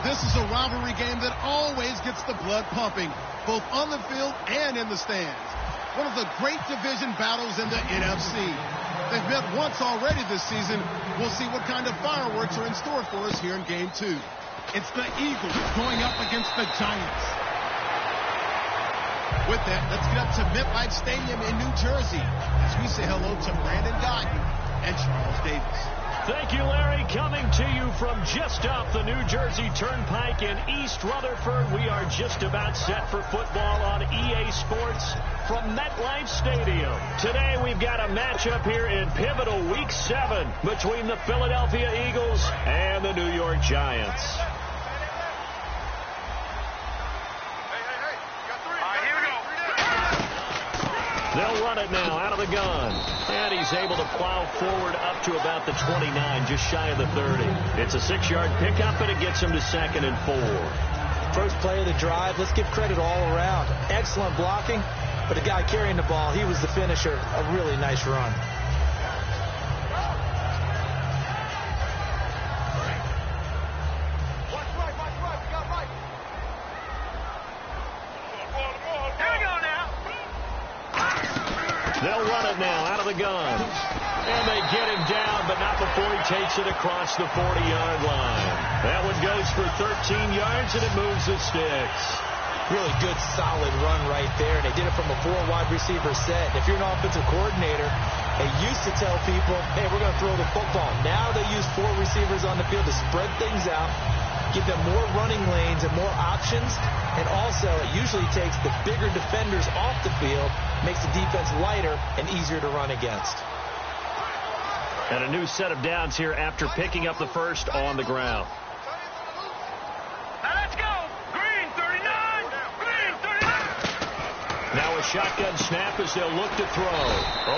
This is a rivalry game that always gets the blood pumping, both on the field and in the stands. One of the great division battles in the NFC. They've met once already this season. We'll see what kind of fireworks are in store for us here in Game 2. It's the Eagles going up against the Giants. With that, let's get up to MetLife Stadium in New Jersey as we say hello to Brandon Guyton and Charles Davis. Thank you, Larry. Coming to you from just off the New Jersey Turnpike in East Rutherford. We are just about set for football on EA Sports from MetLife Stadium. Today we've got a matchup here in pivotal Week 7 between the Philadelphia Eagles and the New York Giants. They'll run it now out of the gun. And he's able to plow forward up to about the 29, just shy of the 30. It's a 6-yard pickup, and it gets him to 2nd and 4. First play of the drive, let's give credit all around. Excellent blocking, but the guy carrying the ball, he was the finisher. A really nice run. They'll run it now out of the gun. And they get him down, but not before he takes it across the 40-yard line. That one goes for 13 yards, and it moves the sticks. Really good, solid run right there. And they did it from a 4-wide receiver set. And if you're an offensive coordinator, they used to tell people, hey, we're going to throw the football. Now they use 4 receivers on the field to spread things out, give them more running lanes and more options. And also, it usually takes the bigger defenders off the field, makes the defense lighter and easier to run against. And a new set of downs here after picking up the first on the ground. Now let's go. Green 39. Green 39. Now a shotgun snap as they'll look to throw.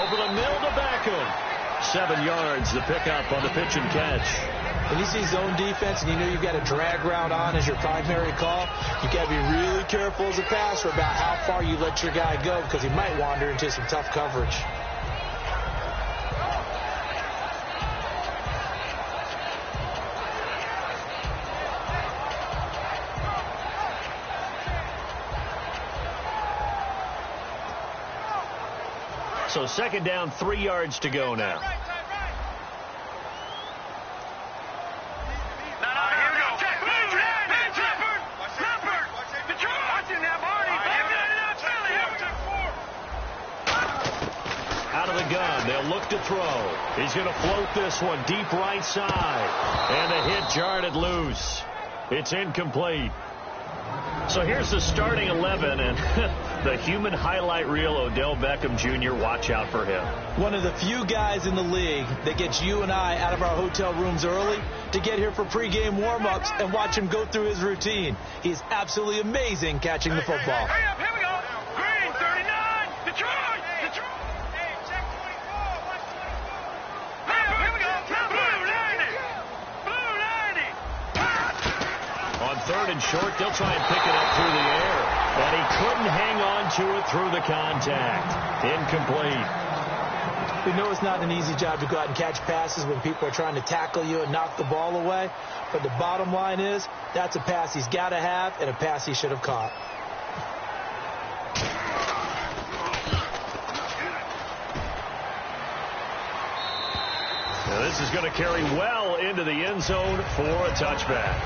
Over the middle to Beckham. 7 yards, the pickup on the pitch and catch. When you see zone defense and you know you've got a drag route on as your primary call, you've got to be really careful as a passer about how far you let your guy go because he might wander into some tough coverage. So 2nd down, 3 yards to go now. Out of the gun, they'll look to throw. He's going to float this one deep right side. And the hit jarred loose. It's incomplete. So here's the starting 11, and the human highlight reel, Odell Beckham Jr., watch out for him. One of the few guys in the league that gets you and I out of our hotel rooms early to get here for pregame warm-ups and watch him go through his routine. He's absolutely amazing catching the football. Hurry up, here we go. Green 39. Detroit. Detroit. Hey, check 24. Watch 24. Hurry up, here we go. Blue 90. Blue 90. On 3rd and short, they'll try and pick it up through the air. And he couldn't hang on to it through the contact. Incomplete. We know it's not an easy job to go out and catch passes when people are trying to tackle you and knock the ball away. But the bottom line is, that's a pass he's got to have and a pass he should have caught. Now this is going to carry well into the end zone for a touchback.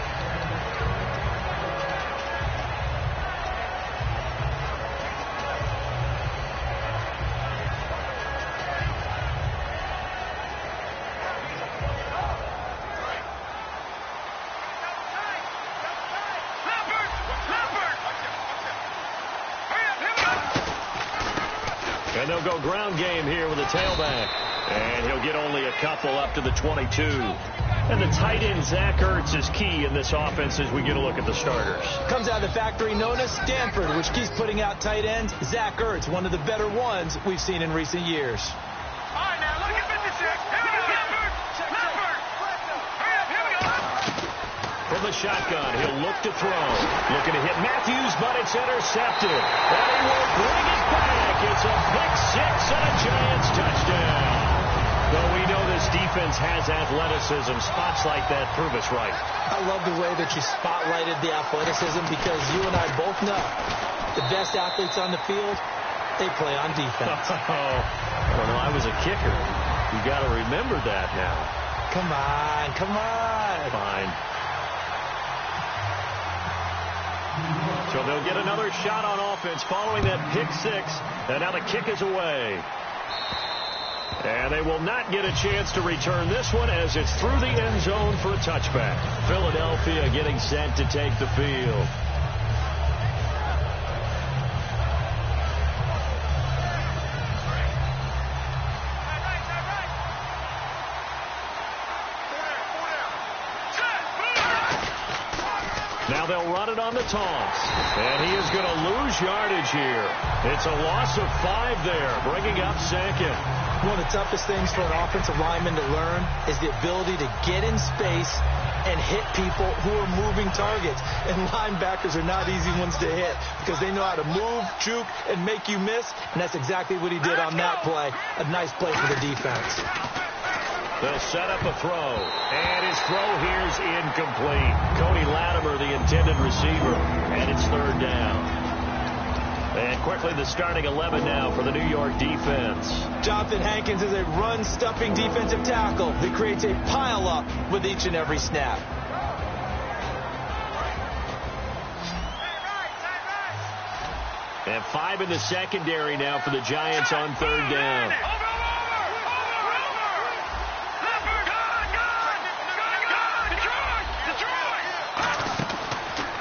And they'll go ground game here with a tailback. And he'll get only a couple up to the 22. And the tight end, Zach Ertz, is key in this offense as we get a look at the starters. Comes out of the factory known as Stanford, which keeps putting out tight ends. Zach Ertz, one of the better ones we've seen in recent years. All right, now look at 56. Here we go. Leopard. Leopard. Hurry up, here we go. From the shotgun, he'll look to throw. Looking to hit Matthews, but it's intercepted. And he will bring it back. It's a pick 6 and a Giants touchdown. Well, we know this defense has athleticism. Spots like that prove us right. I love the way that you spotlighted the athleticism because you and I both know the best athletes on the field, they play on defense. I don't know. I was a kicker. You got to remember that now. Come on, come on. Fine. So they'll get another shot on offense following that pick six. And now the kick is away. And they will not get a chance to return this one as it's through the end zone for a touchback. Philadelphia getting set to take the field. Now they'll run it on the toss. And he is going to lose yardage here. It's a loss of 5 there, bringing up second. One of the toughest things for an offensive lineman to learn is the ability to get in space and hit people who are moving targets. And linebackers are not easy ones to hit because they know how to move, juke, and make you miss. And that's exactly what he did on that play. A nice play for the defense. They'll set up a throw. And his throw here is incomplete. Cody Latimer, the intended receiver. And it's third down. And quickly the starting 11 now for the New York defense. Jonathan Hankins is a run-stuffing defensive tackle that creates a pile-up with each and every snap. And 5 in the secondary now for the Giants on third down.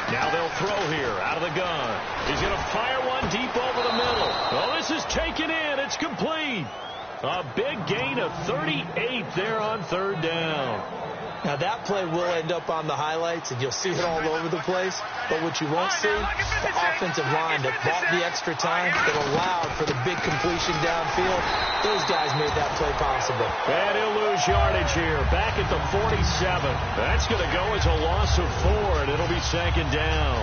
Now they'll throw here out of the gun. He's going to fire one deep over the middle. Oh, this is taken in. It's complete. A big gain of 38 there on third down. Now that play will end up on the highlights, and you'll see it all over the place. But what you won't see, the offensive line that bought the extra time, that allowed for the big completion downfield. Those guys made that play possible. And he'll lose yardage here. Back at the 47. That's going to go as a loss of 4, and it'll be second down.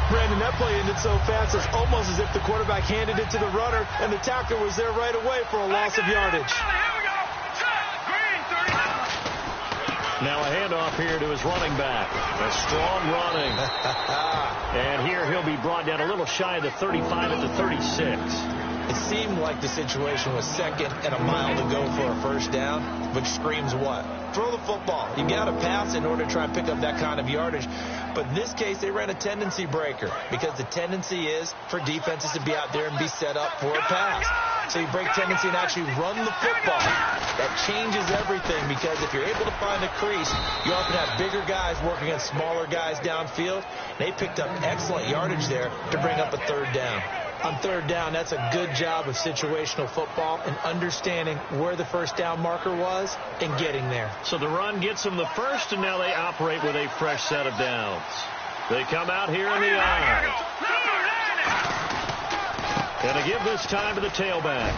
Brandon, that play ended so fast, it's almost as if the quarterback handed it to the runner, and the tackler was there right away for a loss of yardage. Now a handoff here to his running back. A strong running. And here he'll be brought down a little shy of the 35 at the 36. It seemed like the situation was second and a mile to go for a first down, which screams what? Throw the football. You got to pass in order to try and pick up that kind of yardage. But in this case, they ran a tendency breaker because the tendency is for defenses to be out there and be set up for a pass. So you break tendency and actually run the football. That changes everything because if you're able to find a crease, you often have bigger guys working against smaller guys downfield. They picked up excellent yardage there to bring up a third down. On third down, that's a good job of situational football and understanding where the first down marker was and getting there. So the run gets them the first, and now they operate with a fresh set of downs. They come out here in the eye. And to give this time to the tailback.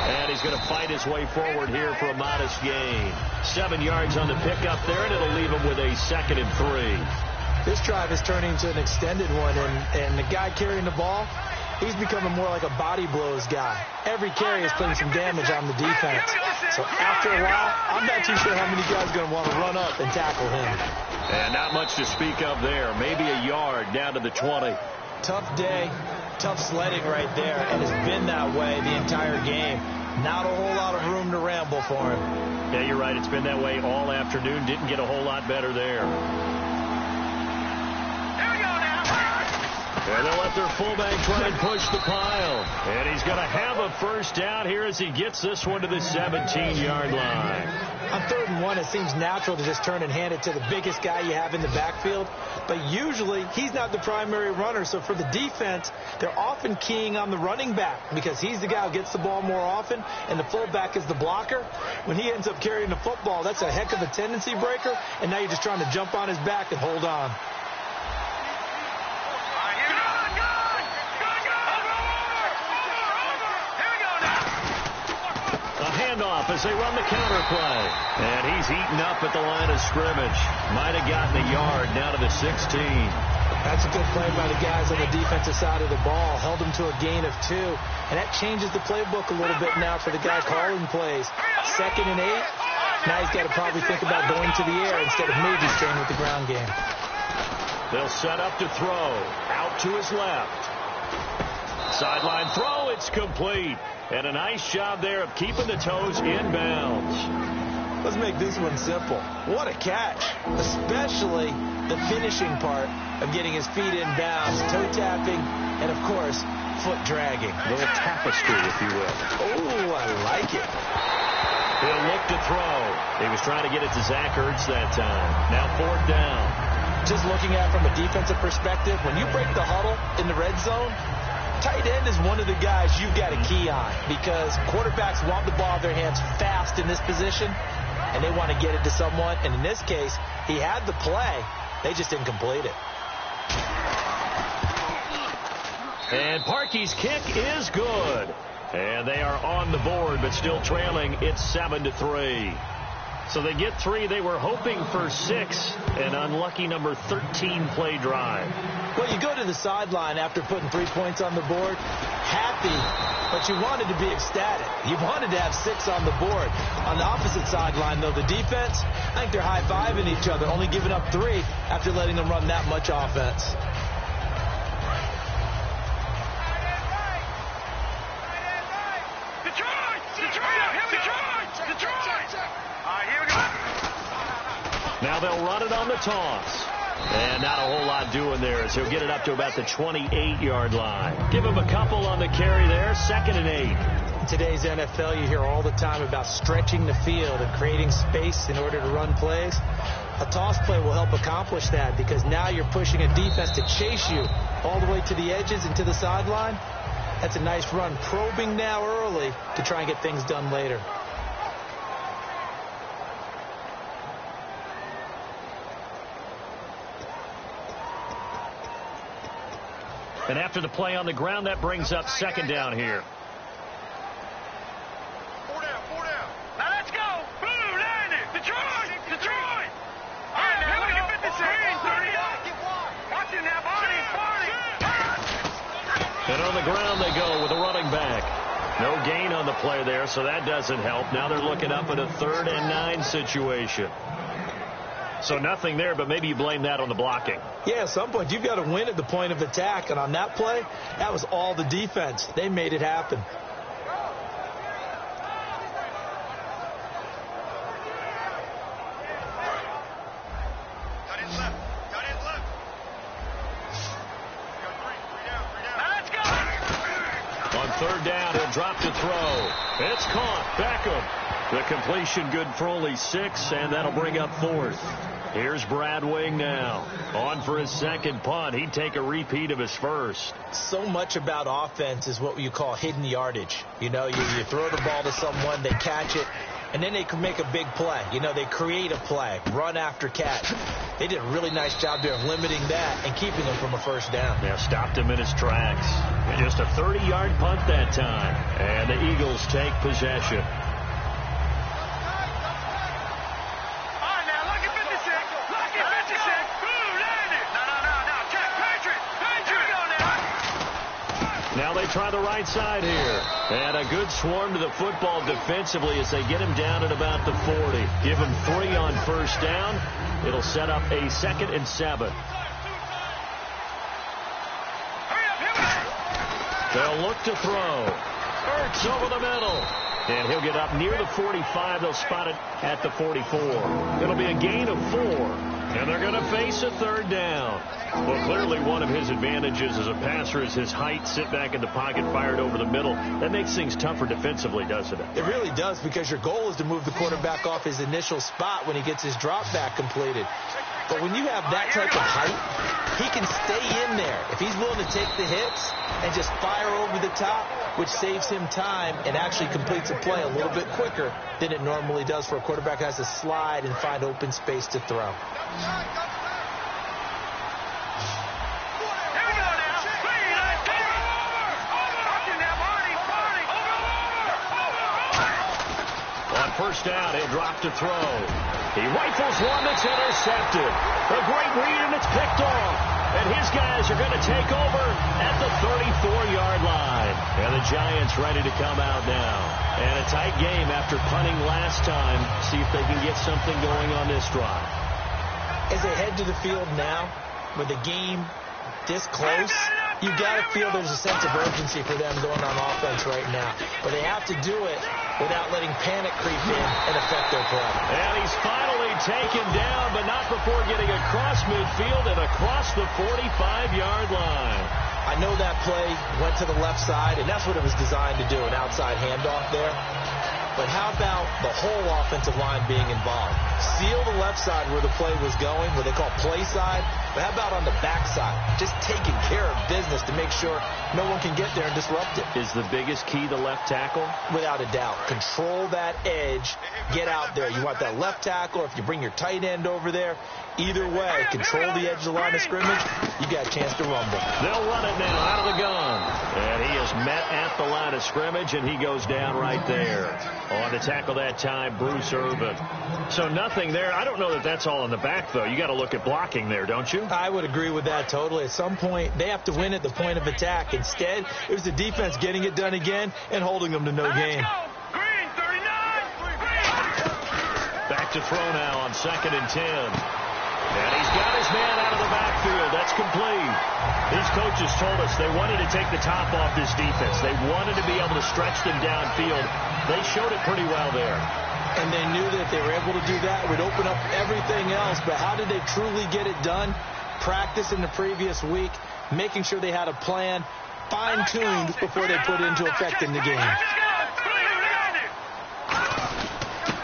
And he's going to fight his way forward here for a modest gain. 7 yards on the pickup there, and it'll leave him with a 2nd and 3. This drive is turning into an extended one, and the guy carrying the ball, he's becoming more like a body blows guy. Every carry is putting some damage on the defense. So after a while, I'm not too sure how many guys are going to want to run up and tackle him. And not much to speak of there. Maybe a yard down to the 20. Tough day, tough sledding right there, and it's been that way the entire game. Not a whole lot of room to ramble for him. Yeah, you're right. It's been that way all afternoon. Didn't get a whole lot better there. And they'll let their fullback try and push the pile. And he's going to have a first down here as he gets this one to the 17-yard line. On 3rd and 1, it seems natural to just turn and hand it to the biggest guy you have in the backfield. But usually, he's not the primary runner. So for the defense, they're often keying on the running back because he's the guy who gets the ball more often, and the fullback is the blocker. When he ends up carrying the football, that's a heck of a tendency breaker, and now you're just trying to jump on his back and hold on. Handoff as they run the counter play. And he's eaten up at the line of scrimmage. Might have gotten a yard down to the 16. That's a good play by the guys on the defensive side of the ball. Held them to a gain of 2. And that changes the playbook a little bit now for the guy calling plays. 2nd and 8. Now he's got to probably think about going to the air instead of maybe staying with the ground game. They'll set up to throw. Out to his left. Sideline throw. It's complete. And a nice job there of keeping the toes in bounds. Let's make this one simple. What a catch. Especially the finishing part of getting his feet in bounds, toe tapping, and of course, foot dragging. A little tapestry, if you will. Oh, I like it. He'll look to throw. He was trying to get it to Zach Ertz that time. Now 4th down. Just looking at it from a defensive perspective, when you break the huddle in the red zone, tight end is one of the guys you've got to key on because quarterbacks want the ball in their hands fast in this position, and they want to get it to someone. And in this case, he had the play. They just didn't complete it. And Parkey's kick is good. And they are on the board, but still trailing. It's 7-3. So they get 3. They were hoping for 6. An unlucky number 13 play drive. Well, you go to the sideline after putting 3 points on the board, happy, but you wanted to be ecstatic. You wanted to have 6 on the board. On the opposite sideline, though, the defense, I think they're high-fiving each other, only giving up 3 after letting them run that much offense. Now they'll run it on the toss. And not a whole lot doing there as he'll get it up to about the 28-yard line. Give him a couple on the carry there. 2nd and 8. In today's NFL, you hear all the time about stretching the field and creating space in order to run plays. A toss play will help accomplish that because now you're pushing a defense to chase you all the way to the edges and to the sideline. That's a nice run. Probing now early to try and get things done later. And after the play on the ground, that brings up 2nd down here. 4 down. Now let's go. Blue, landed. Detroit. All right, now look at 56. Watch it now, Barney. And on the ground they go with a running back. No gain on the play there, so that doesn't help. Now they're looking up at a 3rd and 9 situation. So nothing there, but maybe you blame that on the blocking. Yeah, at some point you've got to win at the point of attack. And on that play, that was all the defense. They made it happen. Got it left. Now let's go. On 3rd down, he'll drop to throw. It's caught. Beckham. The completion good for only 6, and that'll bring up 4th. Here's Brad Wing now. On for his 2nd punt. He'd take a repeat of his 1st. So much about offense is what you call hidden yardage. You know, you throw the ball to someone, they catch it, and then they can make a big play. You know, they create a play, run after catch. They did a really nice job there of limiting that and keeping him from a 1st down. Yeah, stopped him in his tracks. Just a 30-yard punt that time. And the Eagles take possession. Now they try the right side here. And a good swarm to the football defensively as they get him down at about the 40. Give him 3 on 1st down. It'll set up a 2nd and 7. They'll look to throw. Ertz over the middle. And he'll get up near the 45. They'll spot it at the 44. It'll be a gain of 4. And they're going to face a 3rd down. Well, clearly one of his advantages as a passer is his height. Sit back in the pocket, fired over the middle. That makes things tougher defensively, doesn't it? It really does, because your goal is to move the quarterback off his initial spot when he gets his drop back completed. But when you have that type of height, he can stay in there. If he's willing to take the hits and just fire over the top, which saves him time and actually completes a play a little bit quicker than it normally does for a quarterback who has to slide and find open space to throw. On 1st down, he'll drop to throw. He rifles one that's intercepted. A great read, and it's picked off. And his guys are going to take over at the 34-yard line. And the Giants ready to come out now. And a tight game after punting last time. See if they can get something going on this drive. As they head to the field now, with the game this close, you got to feel there's a sense of urgency for them going on offense right now. But they have to do it without letting panic creep in and affect their play. And he's finally taken down, but not before getting across midfield and across the 45-yard line. I know that play went to the left side, and that's what it was designed to do, an outside handoff there. But how about the whole offensive line being involved? Seal the left side where the play was going, what they call play side. But how about on the back side? Just taking care of business to make sure no one can get there and disrupt it. Is the biggest key the left tackle? Without a doubt. Control that edge. Get out there. You want that left tackle, or if you bring your tight end over there, either way, control the edge of the line of scrimmage, you got a chance to rumble. They'll run it now out of the gun. And he is met at the line of scrimmage, and he goes down right there. On to tackle that time, Bruce Irvin. So nothing there. I don't know that that's all in the back, though. You got to look at blocking there, don't you? I would agree with that totally. At some point, they have to win at the point of attack. Instead, it was the defense getting it done again and holding them to no gain. Green, 39. Back to throw now on 2nd and 10. And he's got his man out of the backfield. That's complete. These coaches told us they wanted to take the top off this defense. They wanted to be able to stretch them downfield. They showed it pretty well there. And they knew that if they were able to do that, it would open up everything else. But how did they truly get it done? Practice in the previous week, making sure they had a plan, fine-tuned before they put it into effect in the game.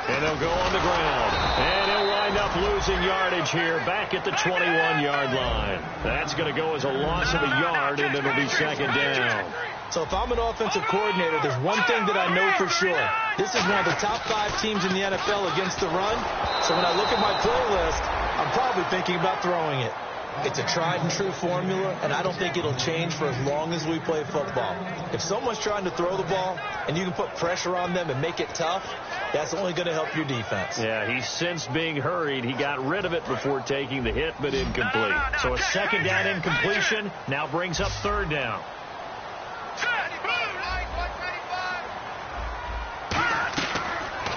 And they'll go on the ground. And he'll wind up losing yardage here back at the 21-yard line. That's going to go as a loss of a yard, and it'll be 2nd down. So if I'm an offensive coordinator, there's one thing that I know for sure. This is one of the top 5 teams in the NFL against the run. So when I look at my playlist, I'm probably thinking about throwing it. It's a tried-and-true formula, and I don't think it'll change for as long as we play football. If someone's trying to throw the ball and you can put pressure on them and make it tough, that's only going to help your defense. Yeah, he's since being hurried. He got rid of it before taking the hit, but incomplete. So a 2nd down incompletion now brings up 3rd down.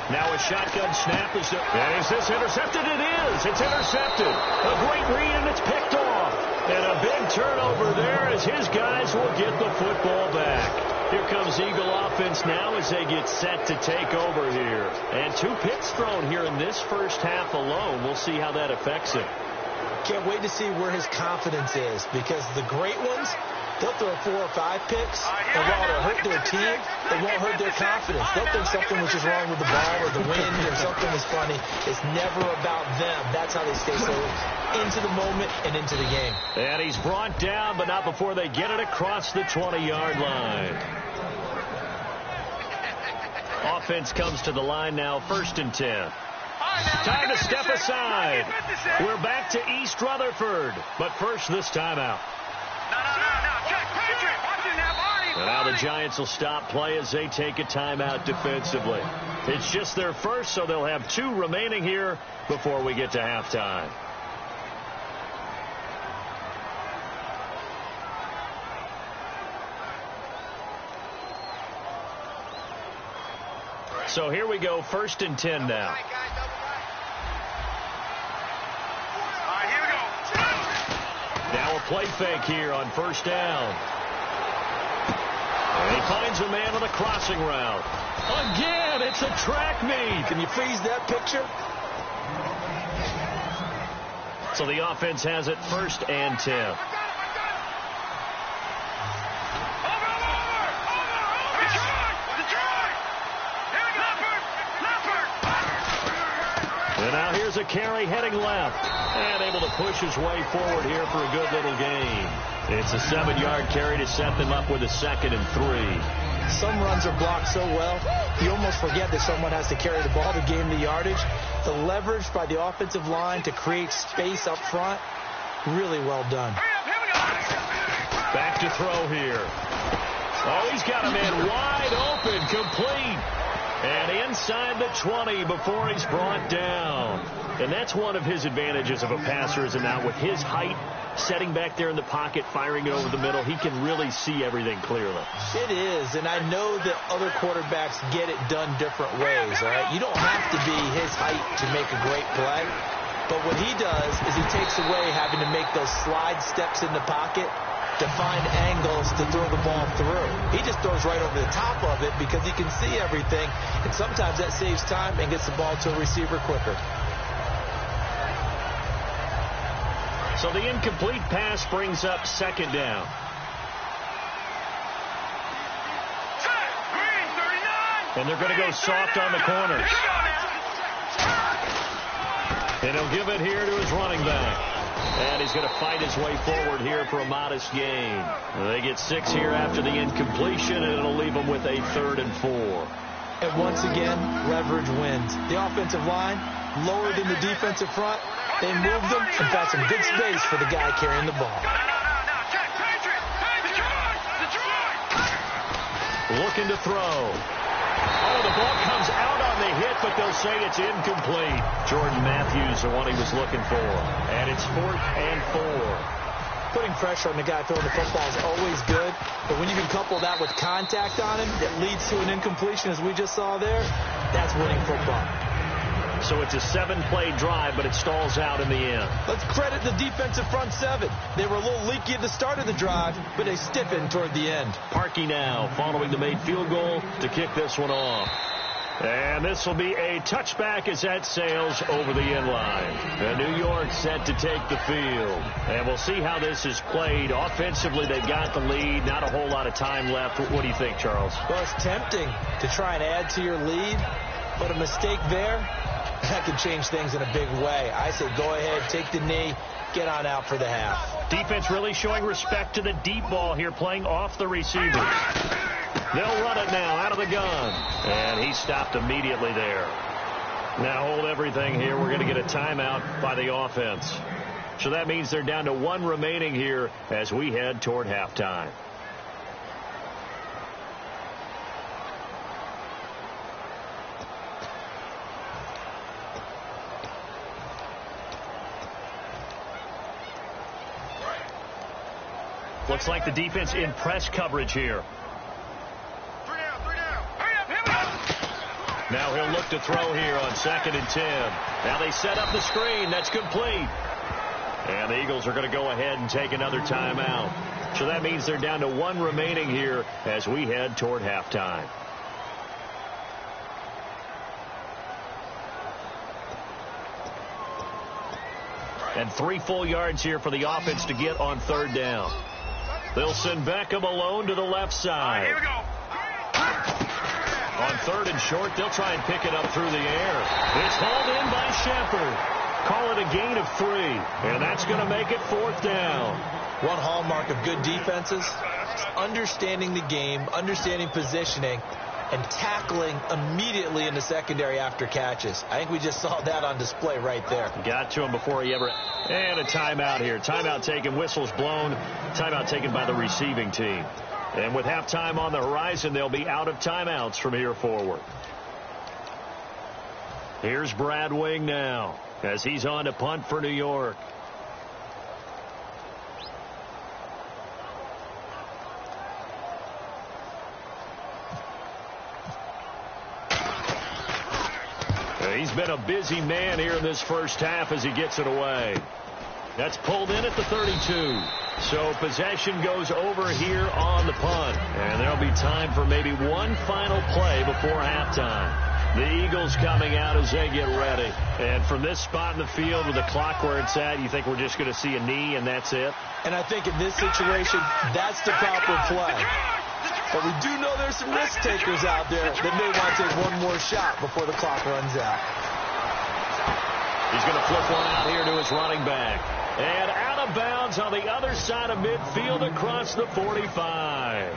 Now a shotgun snap. Is this intercepted? It is. It's intercepted. A great read, and it's picked off. And a big turnover there as his guys will get the football back. Here comes Eagle offense now as they get set to take over here. And 2 picks thrown here in this first half alone. We'll see how that affects him. Can't wait to see where his confidence is, because the great ones, they'll throw 4 or 5 picks, and while it'll hurt their team, it won't hurt their confidence. They'll think something was just wrong with the ball or the wind or something was funny. It's never about them. That's how they stay so into the moment and into the game. And he's brought down, but not before they get it across the 20-yard line. Offense comes to the line now, 1st and 10. Time to step aside. We're back to East Rutherford, but first this timeout. And now the Giants will stop play as they take a timeout defensively. It's just their first, so they'll have 2 remaining here before we get to halftime. So here we go, 1st and 10 now. Now a play fake here on 1st down. And he finds a man on a crossing route. Again, it's a track meet. Can you freeze that picture? So the offense has it 1st and 10. And now here's a carry heading left. And able to push his way forward here for a good little gain. It's a 7-yard carry to set them up with a 2nd and 3. Some runs are blocked so well, you almost forget that someone has to carry the ball to gain the yardage. The leverage by the offensive line to create space up front, really well done. Back to throw here. Oh, he's got a man wide open, complete. And inside the 20 before he's brought down. And that's one of his advantages of a passer, is now with his height, setting back there in the pocket, firing it over the middle, he can really see everything clearly. It is, and I know that other quarterbacks get it done different ways, all right? You don't have to be his height to make a great play, but what he does is he takes away having to make those slide steps in the pocket to find angles to throw the ball through. He just throws right over the top of it because he can see everything, and sometimes that saves time and gets the ball to a receiver quicker. So the incomplete pass brings up second down. And they're going to go soft on the corners. And he'll give it here to his running back. And he's going to fight his way forward here for a modest gain. They get 6 here after the incompletion, and it'll leave them with a 3rd and 4. And once again, leverage wins. The offensive line, lower than the defensive front. They moved them and found some good space for the guy carrying the ball. Looking to throw. Oh, the ball comes out on the hit, but they'll say it's incomplete. Jordan Matthews, the one he was looking for. And it's 4th and 4. Putting pressure on the guy throwing the football is always good, but when you can couple that with contact on him that leads to an incompletion, as we just saw there, that's winning football. So it's a 7-play drive, but it stalls out in the end. Let's credit the defensive front 7. They were a little leaky at the start of the drive, but they stiffened toward the end. Parkey now following the made field goal to kick this one off. And this will be a touchback as that sails over the end line. And New York set to take the field. And we'll see how this is played. Offensively, they've got the lead. Not a whole lot of time left. What do you think, Charles? Well, it's tempting to try and add to your lead, but a mistake there, that could change things in a big way. I say go ahead, take the knee, get on out for the half. Defense really showing respect to the deep ball here, playing off the receivers. They'll run it now out of the gun. And he stopped immediately there. Now hold everything here. We're going to get a timeout by the offense. So that means they're down to 1 remaining here as we head toward halftime. Looks like the defense in press coverage here. Now he'll look to throw here on 2nd and 10. Now they set up the screen. That's complete. And the Eagles are going to go ahead and take another timeout. So that means they're down to 1 remaining here as we head toward halftime. And 3 full yards here for the offense to get on 3rd down. They'll send Beckham alone to the left side. Here we go. On 3rd and short, they'll try and pick it up through the air. It's hauled in by Shepard. Call it a gain of 3. And that's going to make it 4th down. One hallmark of good defenses is understanding the game, understanding positioning, and tackling immediately in the secondary after catches. I think we just saw that on display right there. Got to him before he ever... And a timeout here. Timeout taken, whistles blown. Timeout taken by the receiving team. And with halftime on the horizon, they'll be out of timeouts from here forward. Here's Brad Wing now as he's on to punt for New York. He's been a busy man here in this first half as he gets it away. That's pulled in at the 32. So possession goes over here on the punt. And there'll be time for maybe one final play before halftime. The Eagles coming out as they get ready. And from this spot in the field with the clock where it's at, you think we're just going to see a knee and that's it? And I think in this situation, that's the proper play. But we do know there's some risk takers out there that may want to take one more shot before the clock runs out. He's going to flip one out here to his running back. And out of bounds on the other side of midfield across the 45.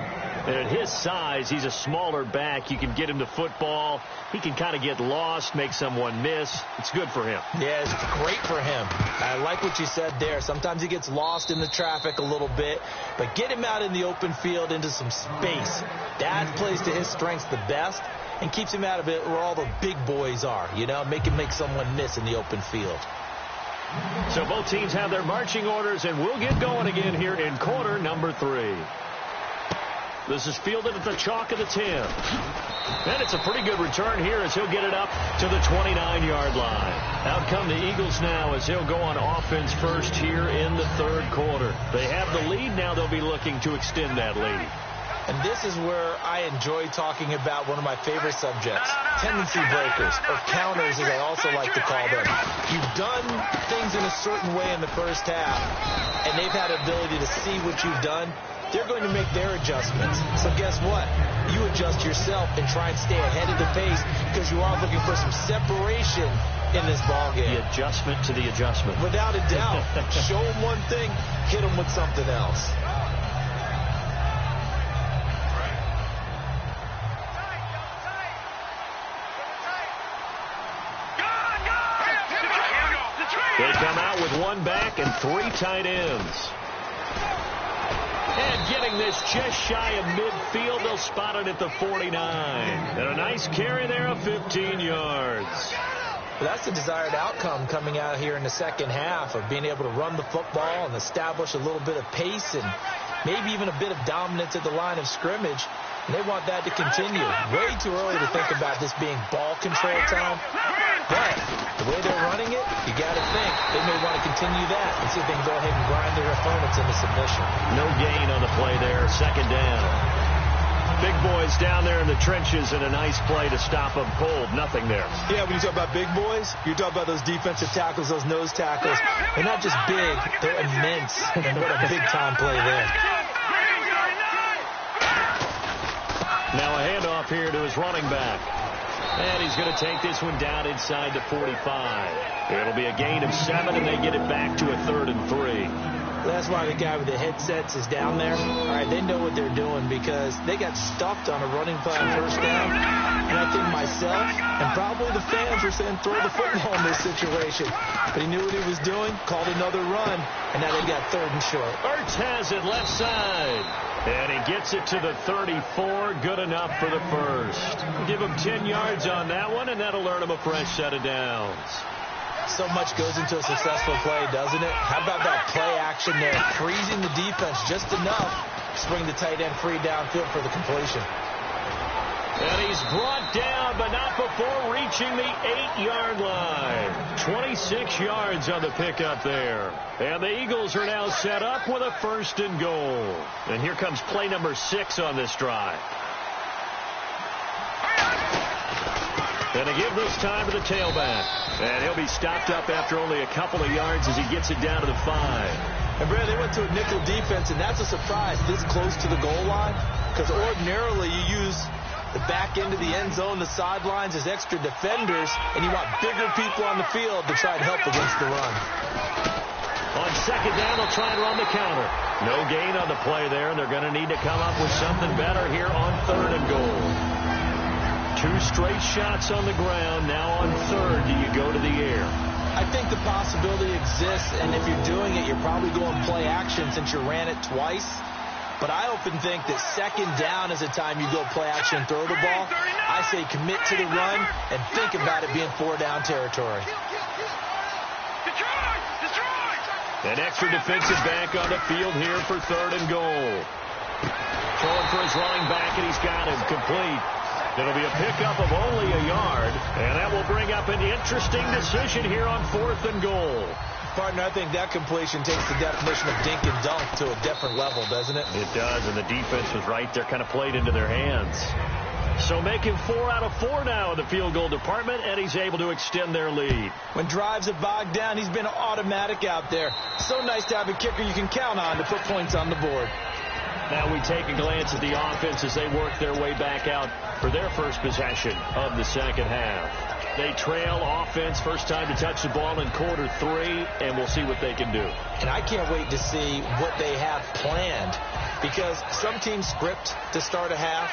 And at his size, he's a smaller back. You can get him to football. He can kind of get lost, make someone miss. It's good for him. Yeah, it's great for him. I like what you said there. Sometimes he gets lost in the traffic a little bit, but get him out in the open field into some space. That plays to his strengths the best. and keeps him out of it where all the big boys are, you know, make someone miss in the open field. So both teams have their marching orders, and we'll get going again here in quarter number 3. This is fielded at the chalk of the 10. And it's a pretty good return here as he'll get it up to the 29-yard line. Out come the Eagles now as he'll go on offense first here in the third quarter. They have the lead. Now they'll be looking to extend that lead. And this is where I enjoy talking about one of my favorite subjects, tendency breakers, or counters as I also like to call them. You've done things in a certain way in the first half, and they've had the ability to see what you've done. They're going to make their adjustments. So guess what? You adjust yourself and try and stay ahead of the pace because you are looking for some separation in this ballgame. The adjustment to the adjustment. Without a doubt. Show them one thing, hit them with something else. They come out with one back and 3 tight ends. And getting this just shy of midfield, they'll spot it at the 49. And a nice carry there of 15 yards. Well, that's the desired outcome coming out here in the second half of being able to run the football and establish a little bit of pace and maybe even a bit of dominance at the line of scrimmage. And they want that to continue. Way too early to think about this being ball control time. But the way they're running it, you got to think they may want to continue that and see if they can go ahead and grind their opponents into submission. No gain on the play there. Second down. Big boys down there in the trenches and a nice play to stop them cold. Nothing there. Yeah, when you talk about big boys, you talk about those defensive tackles, those nose tackles. They're not just big, they're immense. And what a big-time play there. Now a handoff here to his running back. And he's going to take this one down inside the 45. It'll be a gain of 7, and they get it back to a 3rd and 3. That's why the guy with the headsets is down there. All right, they know what they're doing because they got stuffed on a running play on first down. And I think myself and probably the fans were saying throw the football in this situation. But he knew what he was doing, called another run, and now they got 3rd and short. Ertz has it left side. And he gets it to the 34. Good enough for the first. Give him 10 yards on that one, and that'll earn him a fresh set of downs. So much goes into a successful play, doesn't it? How about that play action there? Freezing the defense just enough to spring the tight end free downfield for the completion. And he's brought down, but not before reaching the 8-yard line. 26 yards on the pickup there. And the Eagles are now set up with a 1st and goal. And here comes play number 6 on this drive. And they give this time to the tailback. And he'll be stopped up after only a couple of yards as he gets it down to the 5. And, Brad, they went to a nickel defense, and that's a surprise this close to the goal line. Because ordinarily you use the back end of the end zone, the sidelines as extra defenders, and you want bigger people on the field to try and help against the run. On second down, they'll try and run the counter. No gain on the play there, and they're going to need to come up with something better here on 3rd and goal. 2 straight shots on the ground. Now on 3rd, do you go to the air? I think the possibility exists, and if you're doing it, you're probably going play action since you ran it twice. But I often think that second down is a time you go play action and throw the ball. I say commit to the run and think about it being 4-down territory. An extra defensive back on the field here for 3rd and goal. Throwing for his running back, and he's got him complete. It'll be a pickup of only a yard, and that will bring up an interesting decision here on 4th and goal. Partner, I think that completion takes the definition of dink and dunk to a different level, doesn't it? It does, and the defense was right there, kind of played into their hands. So making 4 out of 4 now in the field goal department, and he's able to extend their lead. When drives are bogged down, he's been automatic out there. So nice to have a kicker you can count on to put points on the board. Now we take a glance at the offense as they work their way back out for their first possession of the second half. They trail offense, first time to touch the ball in quarter 3, and we'll see what they can do. And I can't wait to see what they have planned, because some teams script to start a half.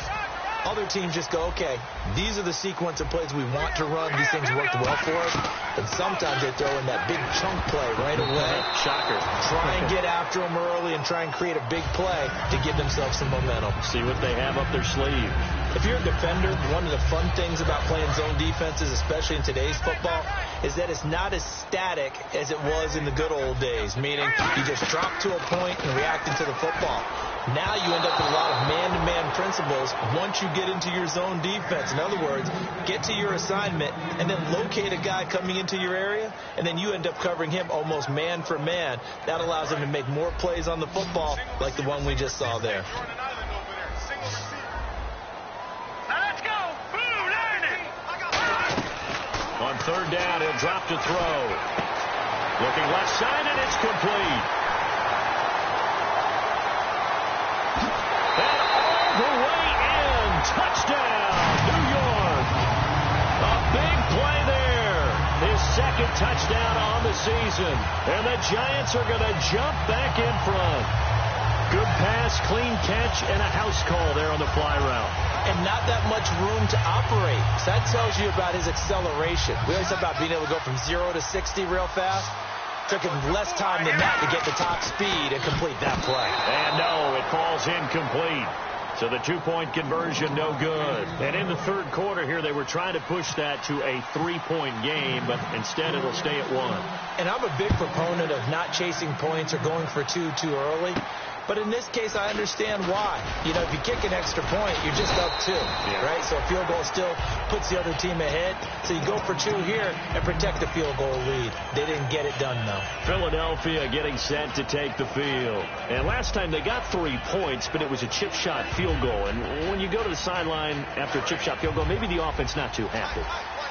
Other teams just go, okay, these are the sequence of plays we want to run. These things worked well for us. And sometimes they throw in that big chunk play right away. Shocker. Try and get after them early and try and create a big play to give themselves some momentum. See what they have up their sleeve. If you're a defender, one of the fun things about playing zone defenses, especially in today's football, is that it's not as static as it was in the good old days, meaning you just drop to a point and react into the football. Now you end up with a lot of man-to-man principles once you get into your zone defense. In other words, get to your assignment and then locate a guy coming into your area, and then you end up covering him almost man for man. That allows him to make more plays on the football like the one we just saw there. On third down, he'll drop to throw. Looking left side, and it's complete. And all the way in. Touchdown, New York. A big play there. His second touchdown on the season. And the Giants are going to jump back in front. Good pass, clean catch, and a house call there on the fly route. And not that much room to operate. So that tells you about his acceleration. We always talk about being able to go from 0 to 60 real fast. Took him less time than that to get the top speed and complete that play. And no, it falls incomplete. So the two-point conversion, no good. And in the third quarter here, they were trying to push that to a three-point game, but instead it'll stay at one. And I'm a big proponent of not chasing points or going for two too early. But in this case, I understand why. You know, if you kick an extra point, you're just up two, right? So a field goal still puts the other team ahead. So you go for two here and protect the field goal lead. They didn't get it done, though. Philadelphia getting set to take the field. And last time they got 3 points, but it was a chip shot field goal. And when you go to the sideline after a chip shot field goal, maybe the offense not too happy.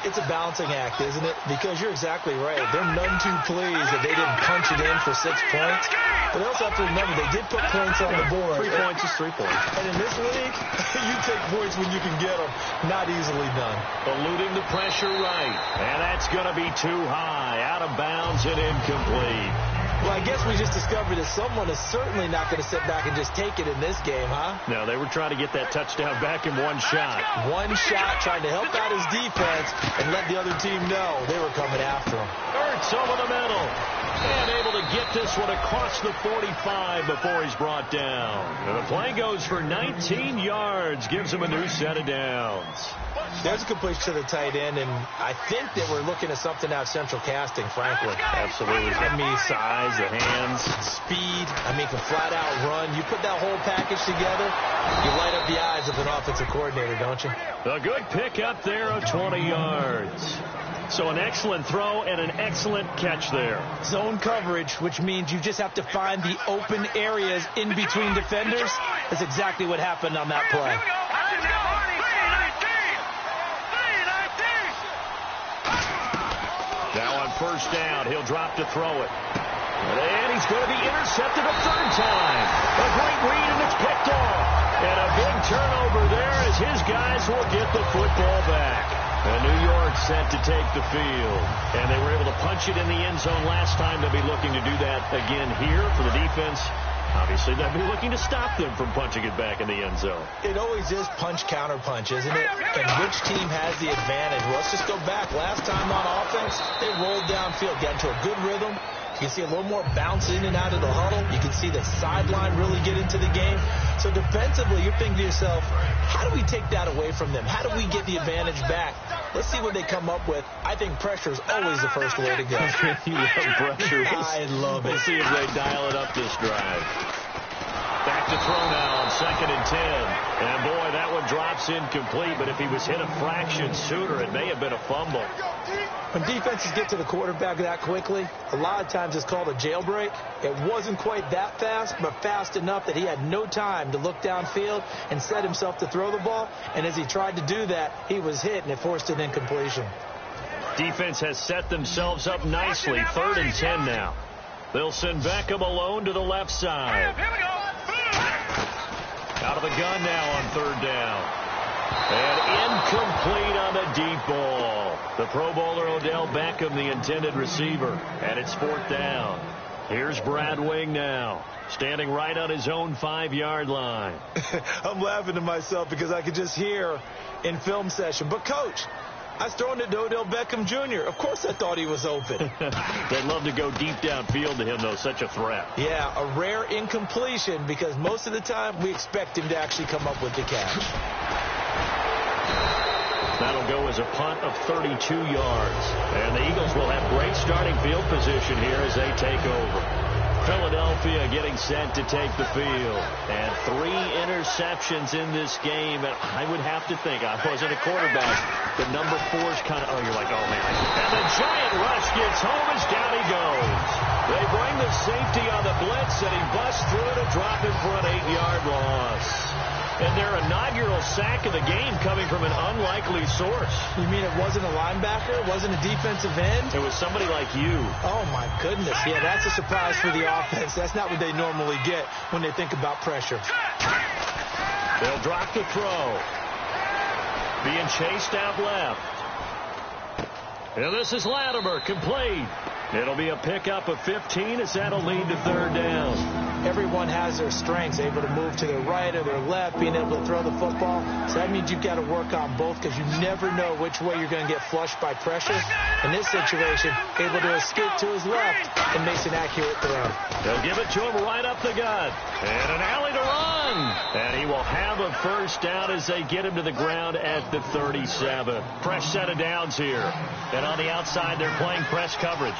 It's a balancing act, isn't it? Because you're exactly right. They're none too pleased that they didn't punch it in for 6 points. But they also have to remember they did put points on the board. 3 points is 3 points. And in this league, you take points when you can get them. Not easily done. Eluding the pressure right. And that's going to be too high. Out of bounds and incomplete. Well, I guess we just discovered that someone is certainly not going to sit back and just take it in this game, huh? No, they were trying to get that touchdown back in one shot. One shot, trying to help out his defense and let the other team know they were coming after him. Ertz over the middle. And able to get this one across the 45 before he's brought down. And the play goes for 19 yards. Gives him a new set of downs. There's a completion to the tight end, and I think that we're looking at something out of central casting, frankly. Absolutely. I mean, size, the hands. Speed. I mean, can flat out run. You put that whole package together, you light up the eyes of an offensive coordinator, don't you? A good pickup there of 20 yards. So an excellent throw and an excellent catch there. Zone coverage, which means you just have to find the open areas in between defenders. That's exactly what happened on that play. Now on first down, he'll drop to throw it. And he's going to be intercepted a third time. A great read, and it's picked off. And a big turnover there as his guys will get the football back. And New York set to take the field. And they were able to punch it in the end zone last time. They'll be looking to do that again here for the defense. Obviously, they'll be looking to stop them from punching it back in the end zone. It always is punch, counter punch, isn't it? And which team has the advantage? Well, let's just go back. Last time on offense, they rolled downfield, got into a good rhythm. You can see a little more bounce in and out of the huddle. You can see the sideline really get into the game. So defensively, you're thinking to yourself, how do we take that away from them? How do we get the advantage back? Let's see what they come up with. I think pressure is always the first way to go. You love pressure. I love it. We'll see if they dial it up this drive. Back to throw now on 2nd and 10. And boy, that one drops incomplete. But if he was hit a fraction sooner, it may have been a fumble. When defenses get to the quarterback that quickly, a lot of times it's called a jailbreak. It wasn't quite that fast, but fast enough that he had no time to look downfield and set himself to throw the ball. And as he tried to do that, he was hit, and it forced an incompletion. Defense has set themselves up nicely. 3rd and 10 now. They'll send Beckham alone to the left side. Out of the gun now on 3rd down. And incomplete on the deep ball. The Pro Bowler Odell Beckham, the intended receiver. And it's 4th down. Here's Brad Wing now, standing right on his own 5-yard line. I'm laughing to myself because I could just hear in film session, but Coach, I was throwing it to Odell Beckham Jr. Of course I thought he was open. They'd love to go deep downfield to him, though. Such a threat. Yeah, a rare incompletion because most of the time we expect him to actually come up with the catch. That'll go as a punt of 32 yards. And the Eagles will have great starting field position here as they take over. Philadelphia getting set to take the field. And 3 interceptions in this game. And I would have to think, I wasn't a quarterback, but number 4's kind of, you're like, oh, man. And the giant rush gets home as down he goes. They bring the safety on the blitz, and he busts through to drop in for an 8-yard loss. And their inaugural sack of the game coming from an unlikely source. You mean it wasn't a linebacker? It wasn't a defensive end? It was somebody like you. Oh, my goodness. Yeah, that's a surprise for the offense. That's not what they normally get when they think about pressure. They'll drop the throw. Being chased out left. And this is Latimer, complete. It'll be a pickup of 15 as that'll lead to 3rd down. Everyone has their strengths, able to move to their right or their left, being able to throw the football. So that means you've got to work on both because you never know which way you're going to get flushed by pressure. In this situation, able to escape to his left and makes an accurate throw. They'll give it to him right up the gut. And an alley to run. And he will have a 1st down as they get him to the ground at the 37. Fresh set of downs here. And on the outside, they're playing press coverage.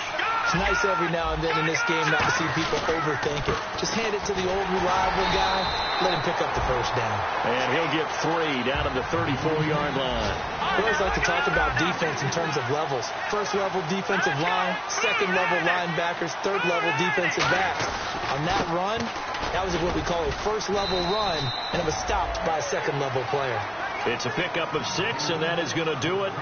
It's nice every now and then in this game not to see people overthink it. Just hand it to the old reliable guy, let him pick up the 1st down. And he'll get 3 down at the 34-yard line. We always like to talk about defense in terms of levels. 1st level defensive line, 2nd level linebackers, 3rd level defensive backs. On that run, that was what we call a 1st level run, and it was stopped by a 2nd level player. It's a pickup of 6, and that is going to do it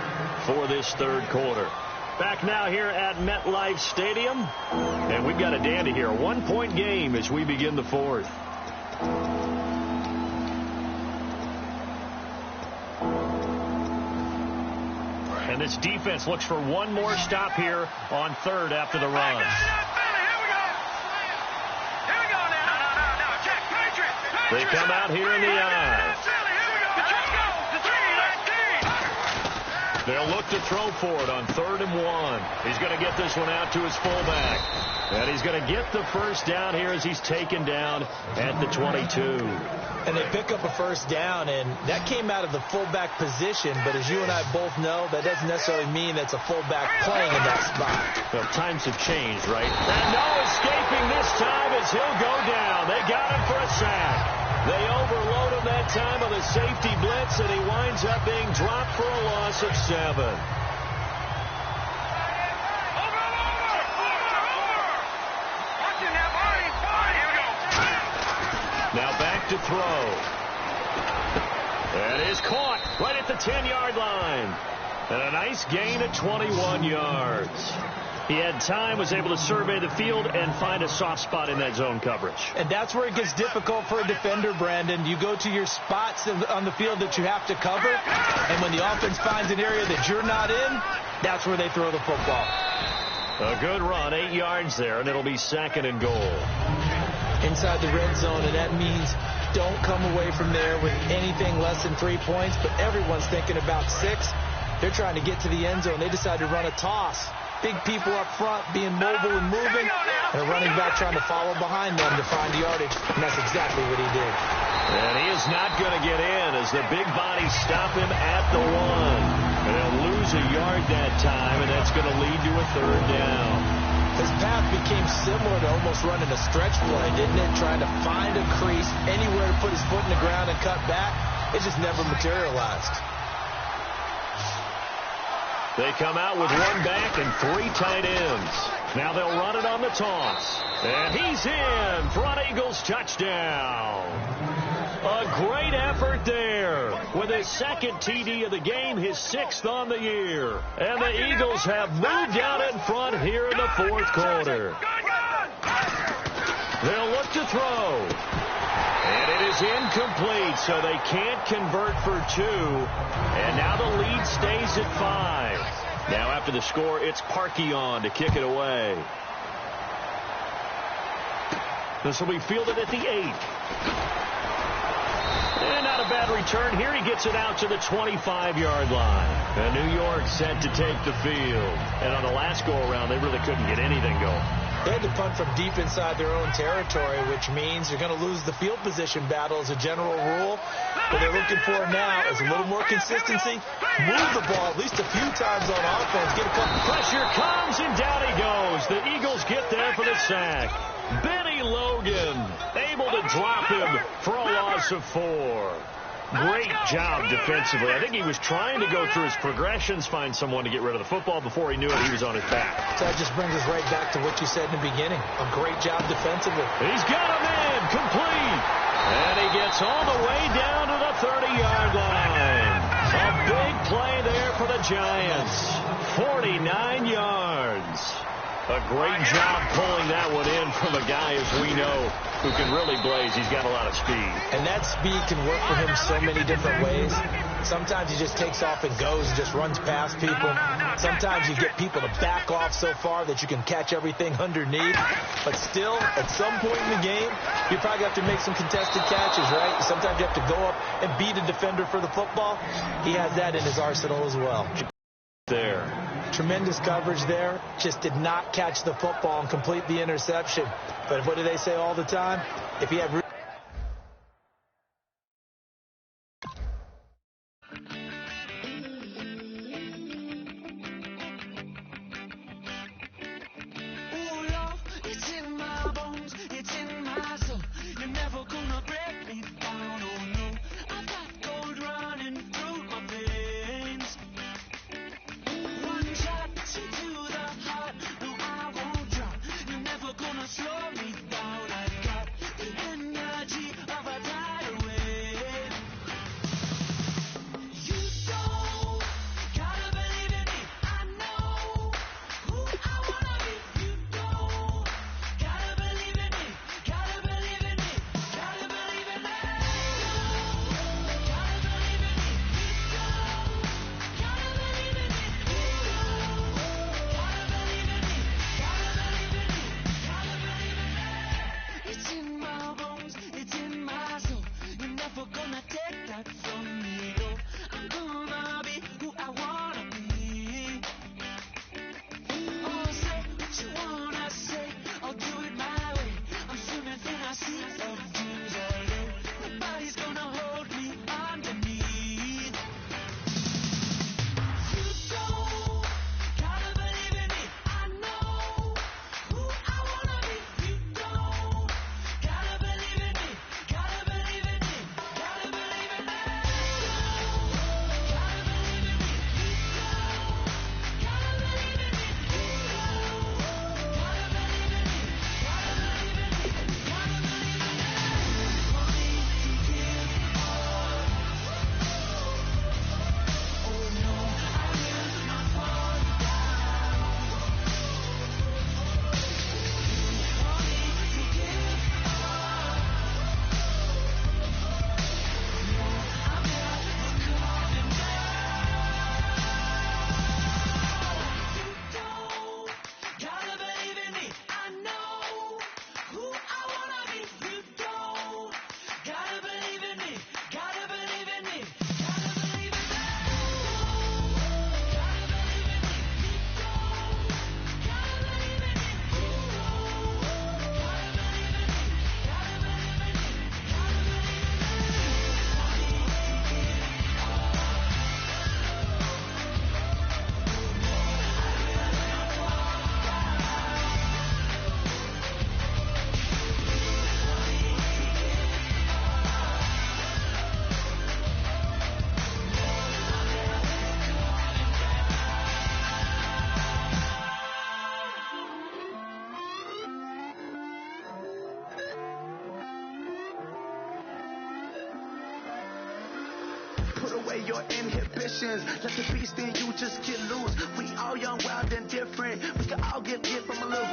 for this 3rd quarter. Back now here at MetLife Stadium. And we've got a dandy here. A 1-point game as we begin the 4th. And this defense looks for one more stop here on 3rd after the run. They come out here in the eye. They'll look to throw for it on 3rd and 1. He's going to get this one out to his fullback. And he's going to get the 1st down here as he's taken down at the 22. And they pick up a 1st down, and that came out of the fullback position. But as you and I both know, that doesn't necessarily mean that's a fullback playing in that spot. Well, times have changed, right? And no escaping this time as he'll go down. They got him for a sack. They overload him that time with a safety blitz, and he winds up being dropped for a loss of 7. Now back to throw. That is caught right at the 10-yard line. And a nice gain of 21 yards. He had time, was able to survey the field and find a soft spot in that zone coverage. And that's where it gets difficult for a defender, Brandon. You go to your spots on the field that you have to cover, and when the offense finds an area that you're not in, that's where they throw the football. A good run, 8 yards there, and it'll be 2nd and goal. Inside the red zone, and that means don't come away from there with anything less than 3 points, but everyone's thinking about 6. They're trying to get to the end zone. They decide to run a toss. Big people up front being mobile and moving, and a running back trying to follow behind them to find yardage, and that's exactly what he did. And he is not going to get in as the big bodies stop him at the 1. And he'll lose a yard that time, and that's going to lead to a 3rd down. His path became similar to almost running a stretch play, didn't it? Trying to find a crease, anywhere to put his foot in the ground and cut back. It just never materialized. They come out with 1 back and 3 tight ends. Now they'll run it on the toss. And he's in. Front Eagles touchdown. A great effort there. With his 2nd TD of the game, his 6th on the year. And the Eagles have moved out in front here in the 4th quarter. They'll look to throw. And it is incomplete, so they can't convert for 2. And now the lead stays at 5. Now after the score, it's Parkey on to kick it away. This will be fielded at the 8. And not a bad return here. He gets it out to the 25-yard line. And New York set to take the field. And on the last go-around, they really couldn't get anything going. They had to punt from deep inside their own territory, which means you're going to lose the field position battle as a general rule. What they're looking for now is a little more consistency. Move the ball at least a few times on offense. Get a couple. Pressure comes, and down he goes. The Eagles get there for the sack. Benny Logan able to drop him for a loss of 4. Great job defensively. I think he was trying to go through his progressions, find someone to get rid of the football. Before he knew it, he was on his back. So that just brings us right back to what you said in the beginning. A great job defensively. He's got him in, complete. And he gets all the way down to the 30-yard line. A big play there for the Giants. 49 yards. A great job pulling that one in from a guy, as we know, who can really blaze. He's got a lot of speed. And that speed can work for him so many different ways. Sometimes he just takes off and goes and just runs past people. Sometimes you get people to back off so far that you can catch everything underneath. But still, at some point in the game, you probably have to make some contested catches, right? Sometimes you have to go up and beat a defender for the football. He has that in his arsenal as well. There. Tremendous coverage there. Just did not catch the football and complete the interception. But what do they say all the time? If he had... Put away your inhibitions. Let the beast in you just get loose. We all young, wild, and different. We can all get hit from a little.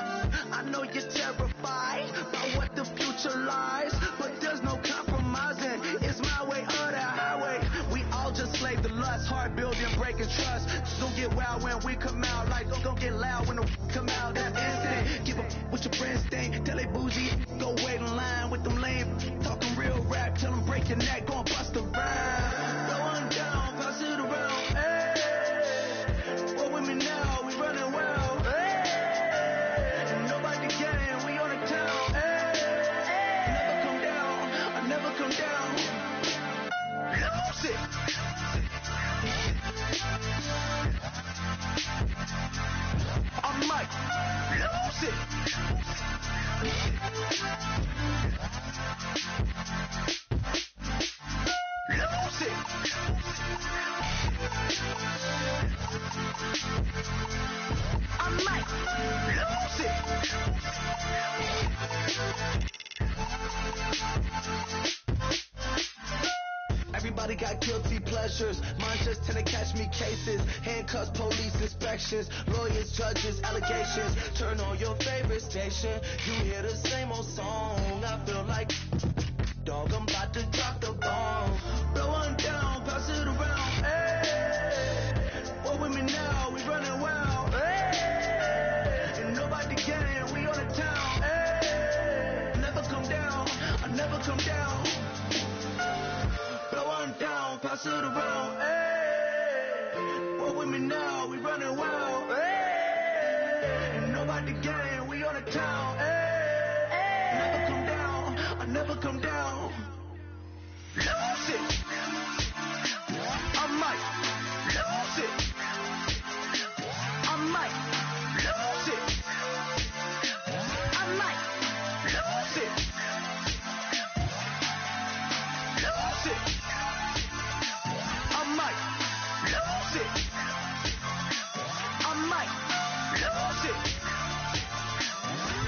I know you're terrified by what the future lies, but there's no compromising. It's my way or the highway. We all just slave the lust, heart building, breaking trust. Don't get wild when we come out. Like don't get loud when the come out. That's instant. Give up with your friends thing. Tell they bougie. Go wait in line with them lame. Talking real rap. Tell them break your neck. Go and bust the rhyme. Going down, pass it around. Hey, what with me now? We running well. Hey, and nobody can Everybody got guilty pleasures. Mine just tend to catch me cases. Handcuffs, police inspections, lawyers, judges, allegations. Turn on your favorite station. You hear the same old song. I feel like, dog, I'm about to drop the bomb. Blow one down, pass it around. Hey, what with me now? We running wild. Hey, and nobody can. We on the town. Hey, never come down. I never come down. Blow one down, pass it around. Hey, what with me now? We running wild. Hey, and nobody can. We on the town. Hey, never come down. I never come down. Lose it. I might lose it. I might lose it. I might lose it. Lose it. I might lose it. I might lose it.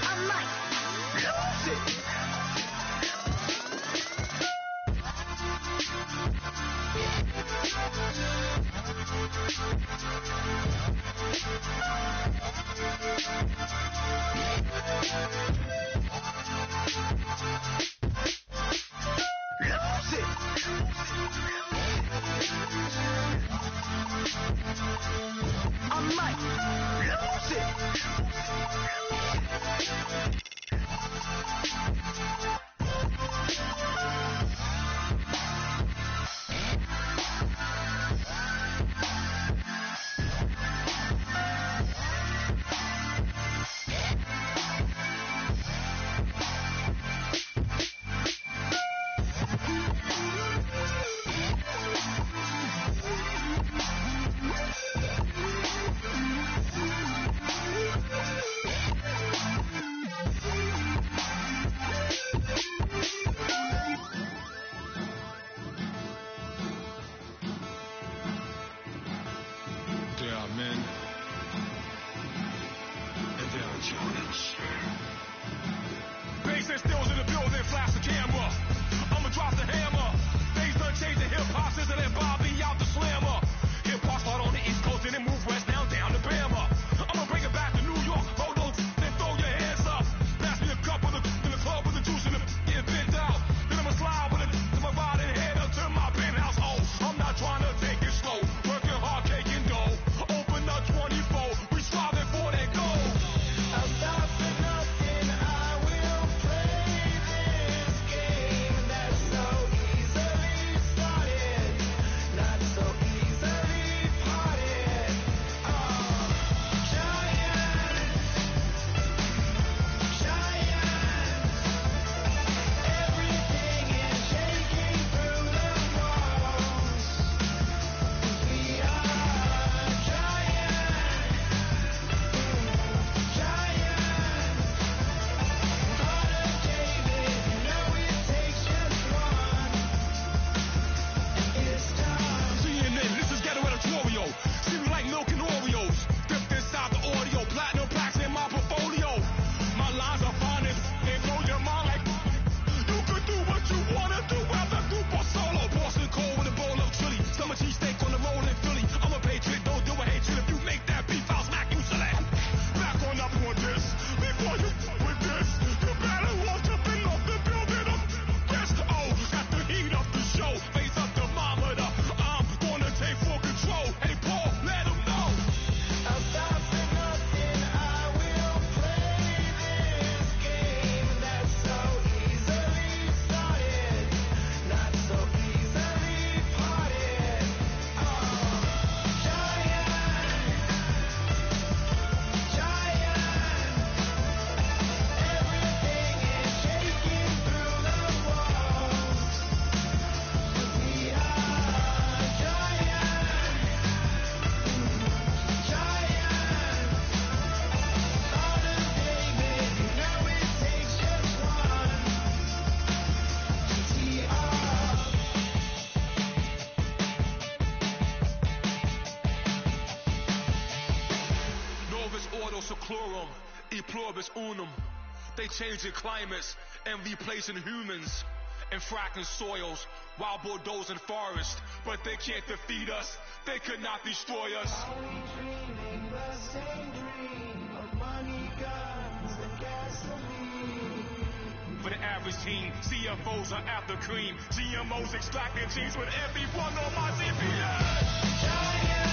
I might lose it. seclorum, e pluribus unum. They changing climates and replacing humans. and fracking soils while bulldozing forests. But they can't defeat us. They could not destroy us. Are we dreaming the same dream of money, guns, and gasoline? For the average teen, CFOs are after cream. GMOs extracting genes with everyone on my CPS. Giant!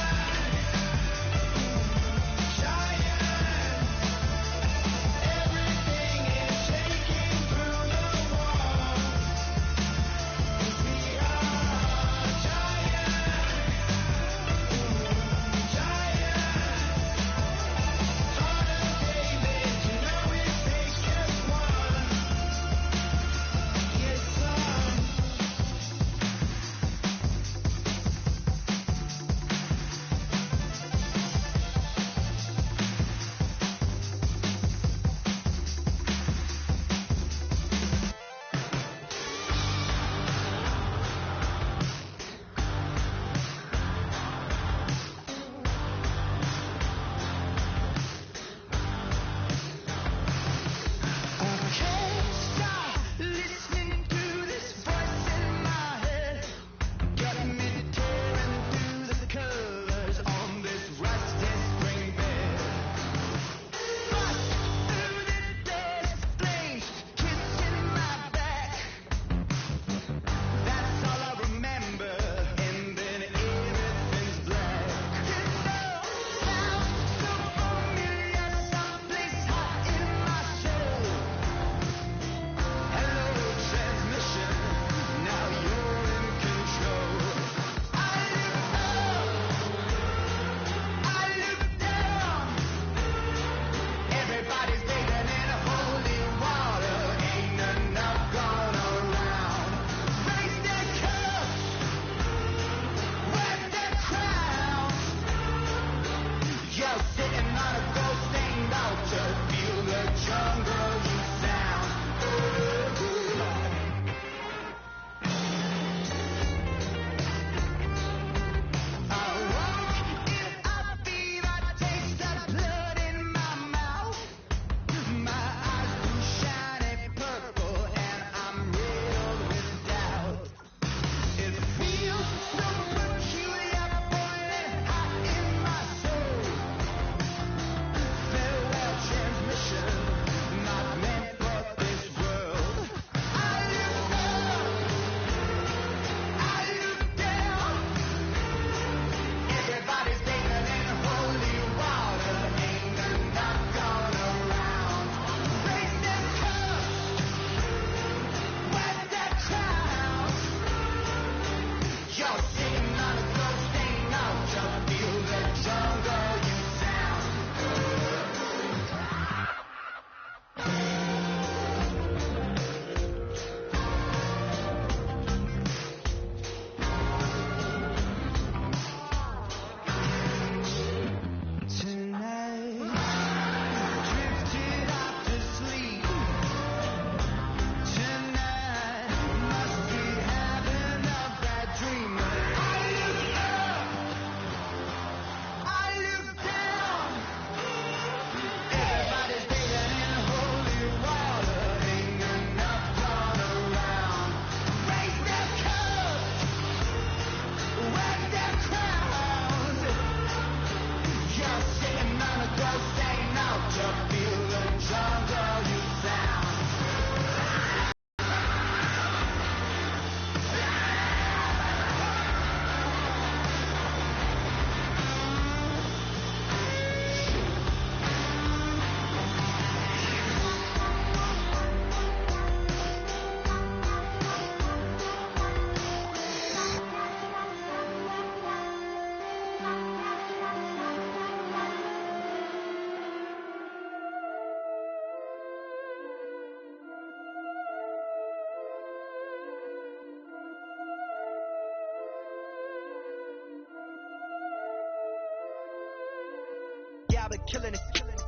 Yeah, I've been killing it.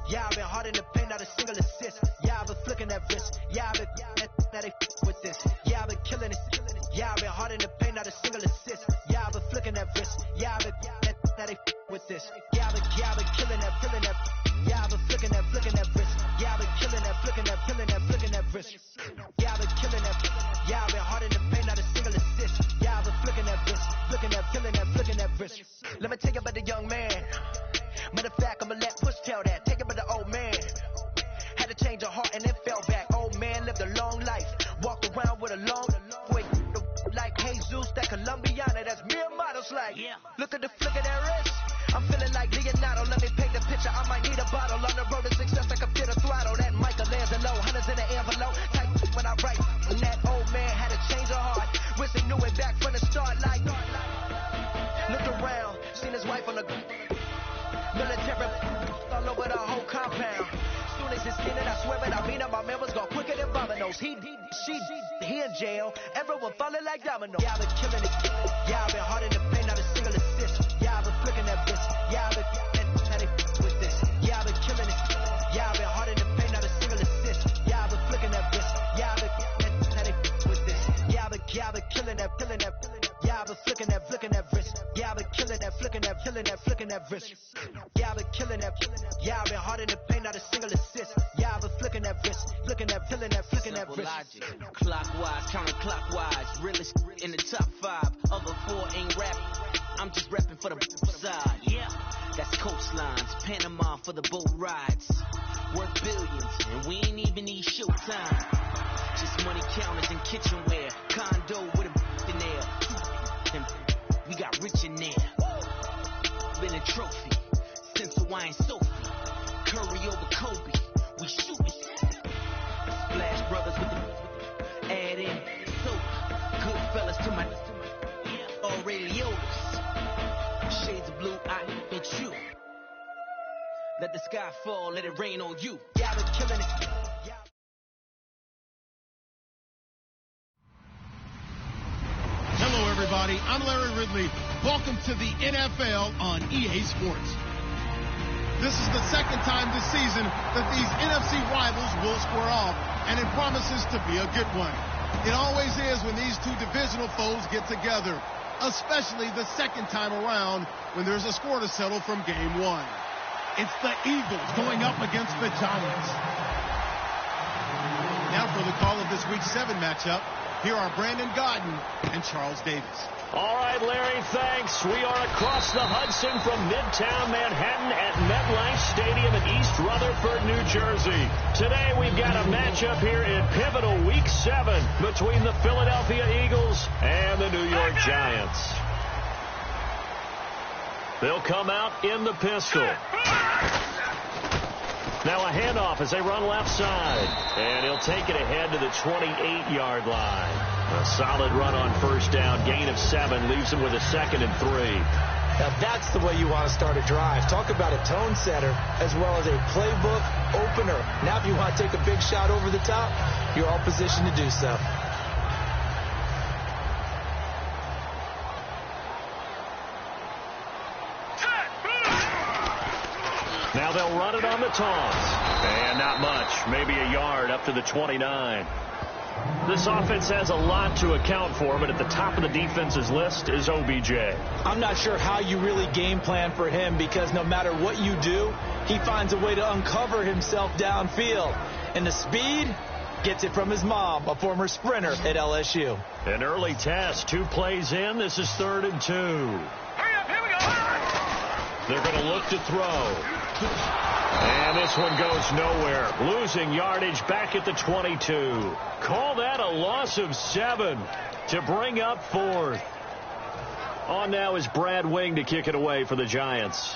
Yeah, I've been hard in the paint, not a single assist. Yeah, I've been flicking that wrist. Yeah, I've been that they with this. Yeah, I've been killing it. Yeah, I've been hard in the paint, not a single assist. Yeah, I've been flicking that wrist. Yeah, I've been that they with this. Yeah, I've been killing that. Yeah, I've been flicking that wrist. Yeah, I've been killing that, flicking that wrist. Yeah, I've been killing that. Yeah, I've been hard in wrist. Let me tell you about the young man. Matter of fact, I'ma let Push tell that. Take it about the old man. Had to change her heart and then fell back. Old man lived a long life. Walked around with a long way. Like Jesus, that Colombiana, that's mere models like. Look at the flick of that wrist. I'm feeling like Leonardo. Let me paint the picture. I might need a bottle. On the road to success, I can fit a throttle. That Michelangelo, hundreds in the envelope. Type when I write. And that old man had to change her heart. Wish he knew it back from the start. Like, looked around, seen his wife on the military all over the whole compound. Soon as it's in it, I swear it, I mean it, my man was gone quicker than Domino's. He in jail, everyone falling like dominoes. Yeah, I've been killing it. Yeah, I've been hard in the paint, not a single assist. Yeah, I've been flicking that bitch. Yeah, I've been how they with this. Yeah, I've been killing it. Yeah, I've been hard in the paint, not a single assist. Yeah, I've been flicking that bitch. Yeah, I've been how they with this. Yeah, I've been killing that. Yeah, I've been flicking that wrist. Yeah, I've been killing that, flicking that wrist. Yeah, I've been killing that. Yeah, I've been hard in the paint, not a single assist. Yeah, I've been flicking that wrist, flicking that wrist. Logic, clockwise, counterclockwise, realest in the top 5. Other 4 ain't rap. I'm just rapping for the side. Yeah, that's coastlines, Panama for the boat rides. Worth billions, and we ain't even need showtime. Just money counters and kitchenware, condo with a in there. And we got rich in there. Been a trophy since Hawaiian Sophie. Curry over Kobe, we shootin'. Splash Brothers with the add in soda. Good fellas to my Aureliotas. Shades of blue, I ain't you. Let the sky fall, let it rain on you. Yeah, I've been killing it. Hello, everybody. I'm Larry Ridley. Welcome to the NFL on EA Sports. This is the second time this season that these NFC rivals will square off, and it promises to be a good one. It always is when these two divisional foes get together, especially the second time around when there's a score to settle from game 1. It's the Eagles going up against the Giants. Now for the call of this Week 7 matchup, here are Brandon Godden and Charles Davis. All right, Larry, thanks. We are across the Hudson from Midtown Manhattan at MetLife Stadium in East Rutherford, New Jersey. Today we've got a matchup here in pivotal Week 7 between the Philadelphia Eagles and the New York Giants. They'll come out in the pistol. Now a handoff as they run left side. And he'll take it ahead to the 28-yard line. A solid run on first down. Gain of 7 leaves him with a 2nd and 3. Now that's the way you want to start a drive. Talk about a tone setter as well as a playbook opener. Now if you want to take a big shot over the top, you're all positioned to do so. Now they'll run it on the toss. And not much. Maybe a yard up to the 29. This offense has a lot to account for, but at the top of the defense's list is OBJ. I'm not sure how you really game plan for him because no matter what you do, he finds a way to uncover himself downfield. And the speed gets it from his mom, a former sprinter at LSU. An early test. 2 plays in. This is 3rd and 2. Hurry up, here we go. They're going to look to throw. And this one goes nowhere. Losing yardage back at the 22. Call that a loss of 7 to bring up 4th. On now is Brad Wing to kick it away for the Giants.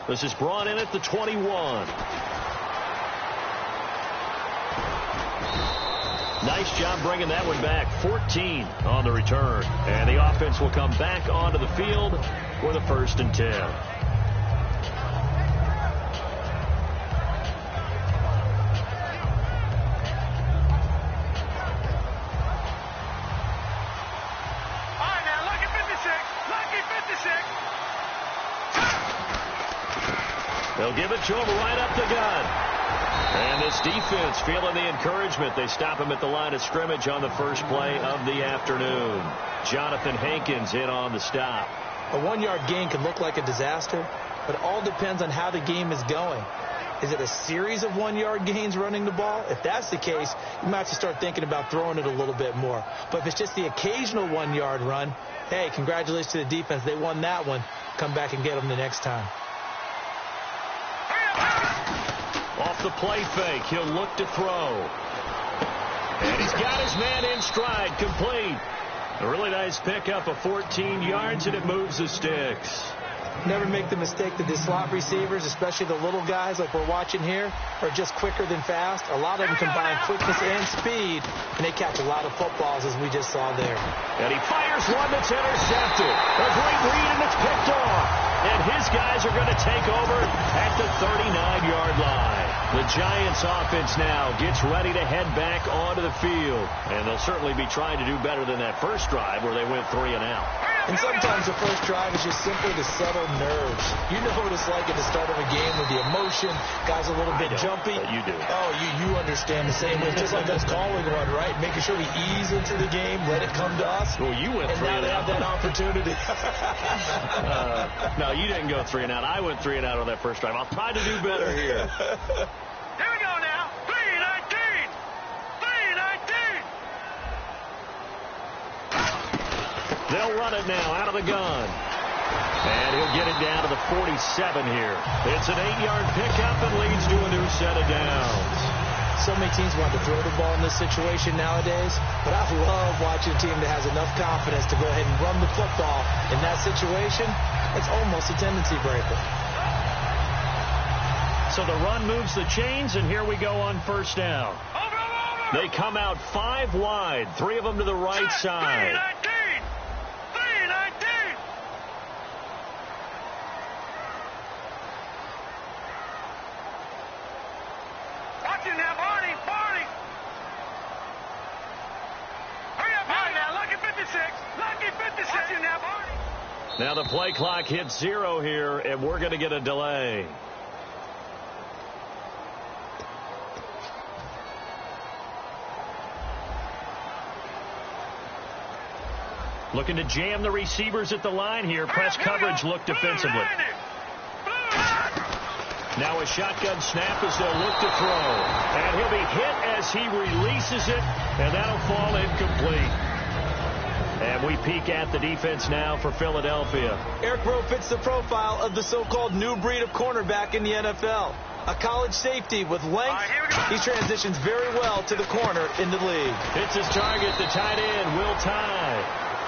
This is brought in at the 21. Nice job bringing that one back. 14 on the return. And the offense will come back onto the field for the 1st and 10. All right, now, lucky 56. Lucky 56. They'll give it to him right up the gut. And this defense feeling the encouragement. They stop him at the line of scrimmage on the first play of the afternoon. Jonathan Hankins in on the stop. A 1-yard gain can look like a disaster, but it all depends on how the game is going. Is it a series of 1-yard gains running the ball? If that's the case, you might have to start thinking about throwing it a little bit more. But if it's just the occasional 1-yard run, hey, congratulations to the defense. They won that one. Come back and get them the next time. Off the play fake, he'll look to throw. And he's got his man in stride, complete. A really nice pickup of 14 yards, and it moves the sticks. Never make the mistake that the slot receivers, especially the little guys like we're watching here, are just quicker than fast. A lot of them combine quickness and speed, and they catch a lot of footballs, as we just saw there. And he fires one that's intercepted. A great read, and it's picked off. And his guys are going to take over at the 39-yard line. The Giants offense now gets ready to head back onto the field. And they'll certainly be trying to do better than that first drive where they went 3 and out. And sometimes the first drive is just simply to settle nerves. You know what it's like at the start of a game with the emotion. Guys a little bit jumpy. You do. Oh, you understand the same way. It's just like us calling one, right? Making sure we ease into the game, let it come to us. Well, you went 3 and out. And now they have that opportunity. No, you didn't go 3 and out. I went 3 and out on that first drive. I'll try to do better here. Here we go now. 3-19. 3-19. They'll run it now out of the gun. And he'll get it down to the 47 here. It's an 8-yard pickup and leads to a new set of downs. So many teams want to throw the ball in this situation nowadays, but I love watching a team that has enough confidence to go ahead and run the football in that situation. It's almost a tendency breaker. So the run moves the chains, and here we go on first down. They come out 5 wide, 3 of them to the right side. 3-19. 3-19. Watch it now, Barney. Barney. Hurry up, Barney. Now, lucky 56. Lucky 56. Watch it now, Barney. Now the play clock hits 0 here, and we're going to get a delay. Looking to jam the receivers at the line here. Press coverage look defensively. Now a shotgun snap as they'll look to throw. And he'll be hit as he releases it, and that'll fall incomplete. And we peek at the defense now for Philadelphia. Eric Rowe fits the profile of the so-called new breed of cornerback in the NFL. A college safety with length. He transitions very well to the corner in the league. Hits his target, the tight end, Will Tye.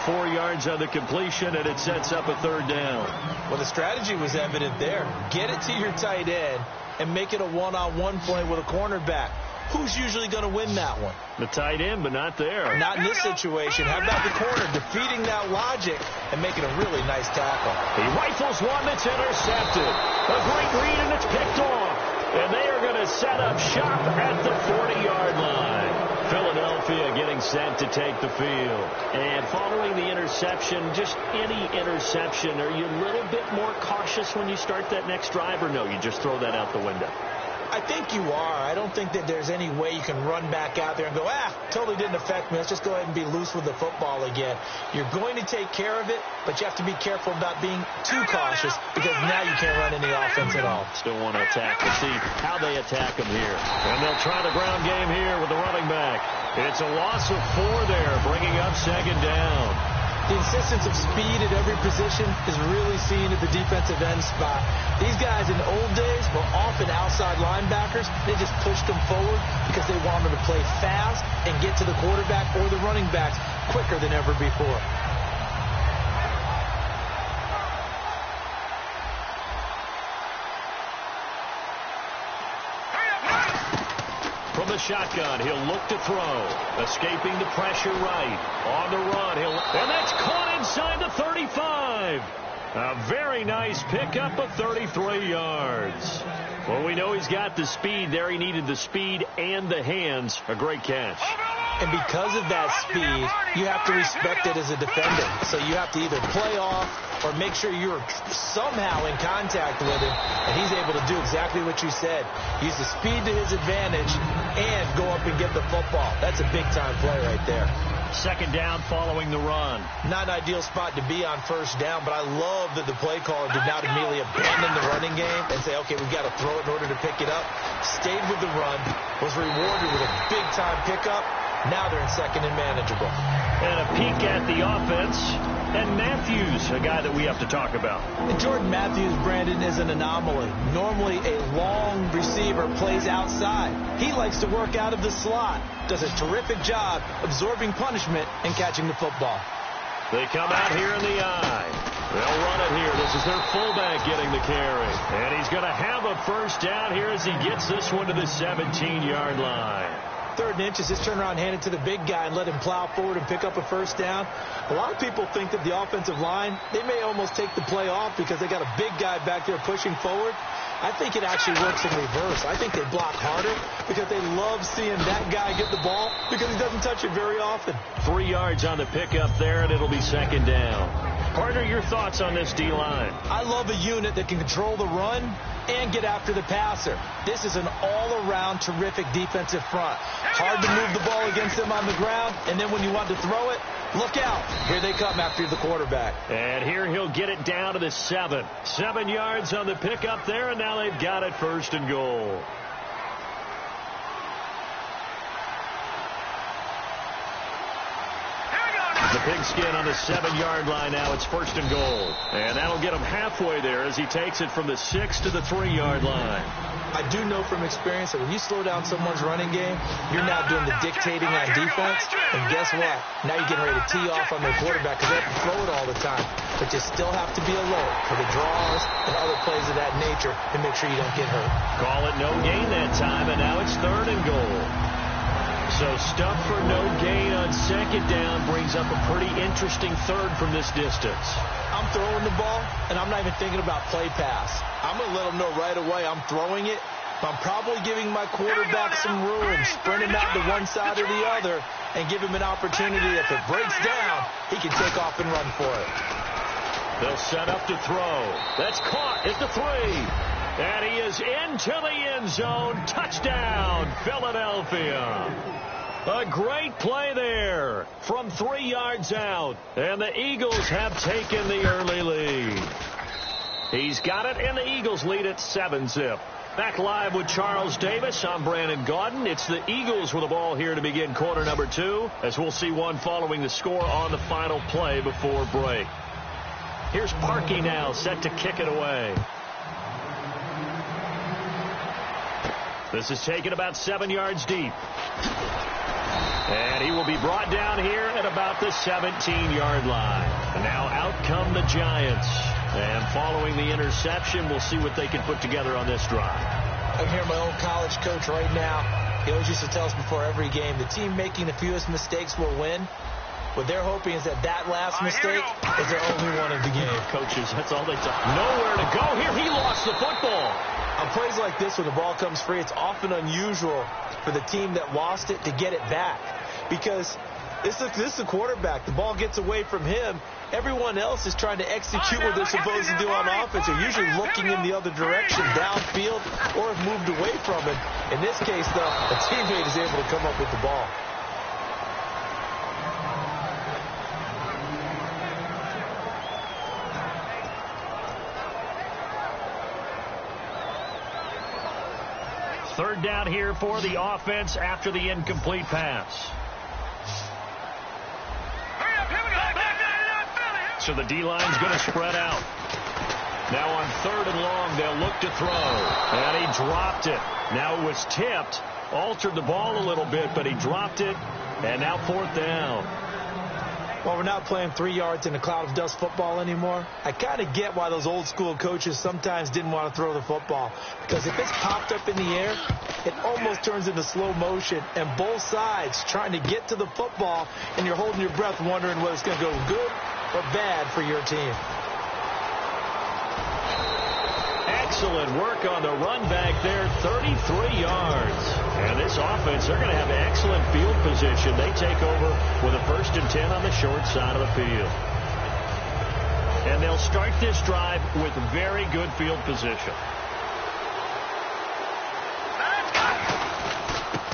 4 yards on the completion, and it sets up a 3rd down. Well, the strategy was evident there. Get it to your tight end and make it a one-on-one play with a cornerback. Who's usually going to win that one? The tight end, but not there. Not in this situation. How about the corner defeating that logic and making a really nice tackle? He rifles one that's intercepted. A great read, and it's picked off. And they are going to set up shop at the 40-yard line. Philadelphia getting set to take the field. And following the interception, just any interception, are you a little bit more cautious when you start that next drive, or no, you just throw that out the window? I think you are. I don't think that there's any way you can run back out there and go, totally didn't affect me. Let's just go ahead and be loose with the football again. You're going to take care of it, but you have to be careful about being too cautious because now you can't run any offense at all. Still want to attack. Let's see how they attack him here. And they'll try the ground game here with the running back. It's a loss of 4 there, bringing up 2nd down. The insistence of speed at every position is really seen at the defensive end spot. These guys in the old days were often outside linebackers. They just pushed them forward because they wanted to play fast and get to the quarterback or the running backs quicker than ever before. From the shotgun, he'll look to throw. Escaping the pressure right. On the run, and that's caught inside the 35. A very nice pickup of 33 yards. Well, we know he's got the speed there. He needed the speed and the hands. A great catch. And because of that speed, you have to respect it as a defender. So you have to either play off or make sure you're somehow in contact with him. And he's able to do exactly what you said. Use the speed to his advantage and go up and get the football. That's a big-time play right there. Second down following the run. Not an ideal spot to be on first down, but I love that the play caller did not immediately abandon the running game and say, okay, we've got to throw it in order to pick it up. Stayed with the run, was rewarded with a big-time pickup. Now they're in second and manageable. And a peek at the offense. And Matthews, a guy that we have to talk about. And Jordan Matthews, Brandon, is an anomaly. Normally a long receiver plays outside. He likes to work out of the slot. Does a terrific job absorbing punishment and catching the football. They come out here in the eye. They'll run it here. This is their fullback getting the carry. And he's going to have a first down here as he gets this one to the 17-yard line. 3rd and inches, just turn around, hand it to the big guy, and let him plow forward and pick up a first down. A lot of people think that the offensive line, they may almost take the play off because they got a big guy back there pushing forward. I think it actually works in reverse. I think they block harder because they love seeing that guy get the ball because he doesn't touch it very often. 3 yards on the pickup there, and it'll be second down. Partner, your thoughts on this D-line? I love a unit that can control the run and get after the passer. This is an all-around terrific defensive front. Hard to move the ball against them on the ground, and then when you want to throw it, look out. Here they come after the quarterback. And here he'll get it down to the 7. 7 yards on the pickup there, and now they've got it first and goal. The pigskin on the 7-yard line now. It's first and goal. And that'll get him halfway there as he takes it from the 6 to the 3-yard line. I do know from experience that when you slow down someone's running game, you're now doing the dictating on defense. And guess what? Now you're getting ready to tee off on their quarterback because they have to throw it all the time. But you still have to be alert for the draws and other plays of that nature to make sure you don't get hurt. Call it no gain that time, and now it's 3rd and goal. So stuff for no gain on second down brings up a pretty interesting 3rd from this distance. I'm throwing the ball, and I'm not even thinking about play pass. I'm going to let them know right away I'm throwing it. But I'm probably giving my quarterback some room, sprint him out to one side or the other, and give him an opportunity. If it breaks down, he can take off and run for it. They'll set up to throw. That's caught at the 3. And he is into the end zone. Touchdown, Philadelphia. A great play there from 3 yards out. And the Eagles have taken the early lead. He's got it, and the Eagles lead at 7-zip. Back live with Charles Davis. I'm Brandon Gaudin. It's the Eagles with the ball here to begin quarter number 2, as we'll see one following the score on the final play before break. Here's Parkey now, set to kick it away. This is taken about 7 yards deep. And he will be brought down here at about the 17-yard line. And now out come the Giants. And following the interception, we'll see what they can put together on this drive. I'm here, my old college coach right now. He always used to tell us before every game, the team making the fewest mistakes will win. What they're hoping is that last mistake is their only one of the game. Coaches, that's all they talk. Nowhere to go here. He lost the football. On plays like this, when the ball comes free, it's often unusual for the team that lost it to get it back. Because this is the quarterback. The ball gets away from him. Everyone else is trying to execute what they're supposed to do on offense. They're usually looking in the other direction, downfield, or have moved away from it. In this case, though, a teammate is able to come up with the ball. Third down here for the offense after the incomplete pass. So the D-line's going to spread out. Now on 3rd and long, they'll look to throw. And he dropped it. Now it was tipped. Altered the ball a little bit, but he dropped it. And now 4th down. Well, we're not playing 3 yards in a cloud of dust football anymore. I kind of get why those old school coaches sometimes didn't want to throw the football. Because if it's popped up in the air, it almost turns into slow motion. And both sides trying to get to the football, and you're holding your breath wondering whether it's going to go good or bad for your team. Excellent work on the run back there, 33 yards. And this offense, they're going to have excellent field position. They take over with a 1st and 10 on the short side of the field. And they'll start this drive with very good field position.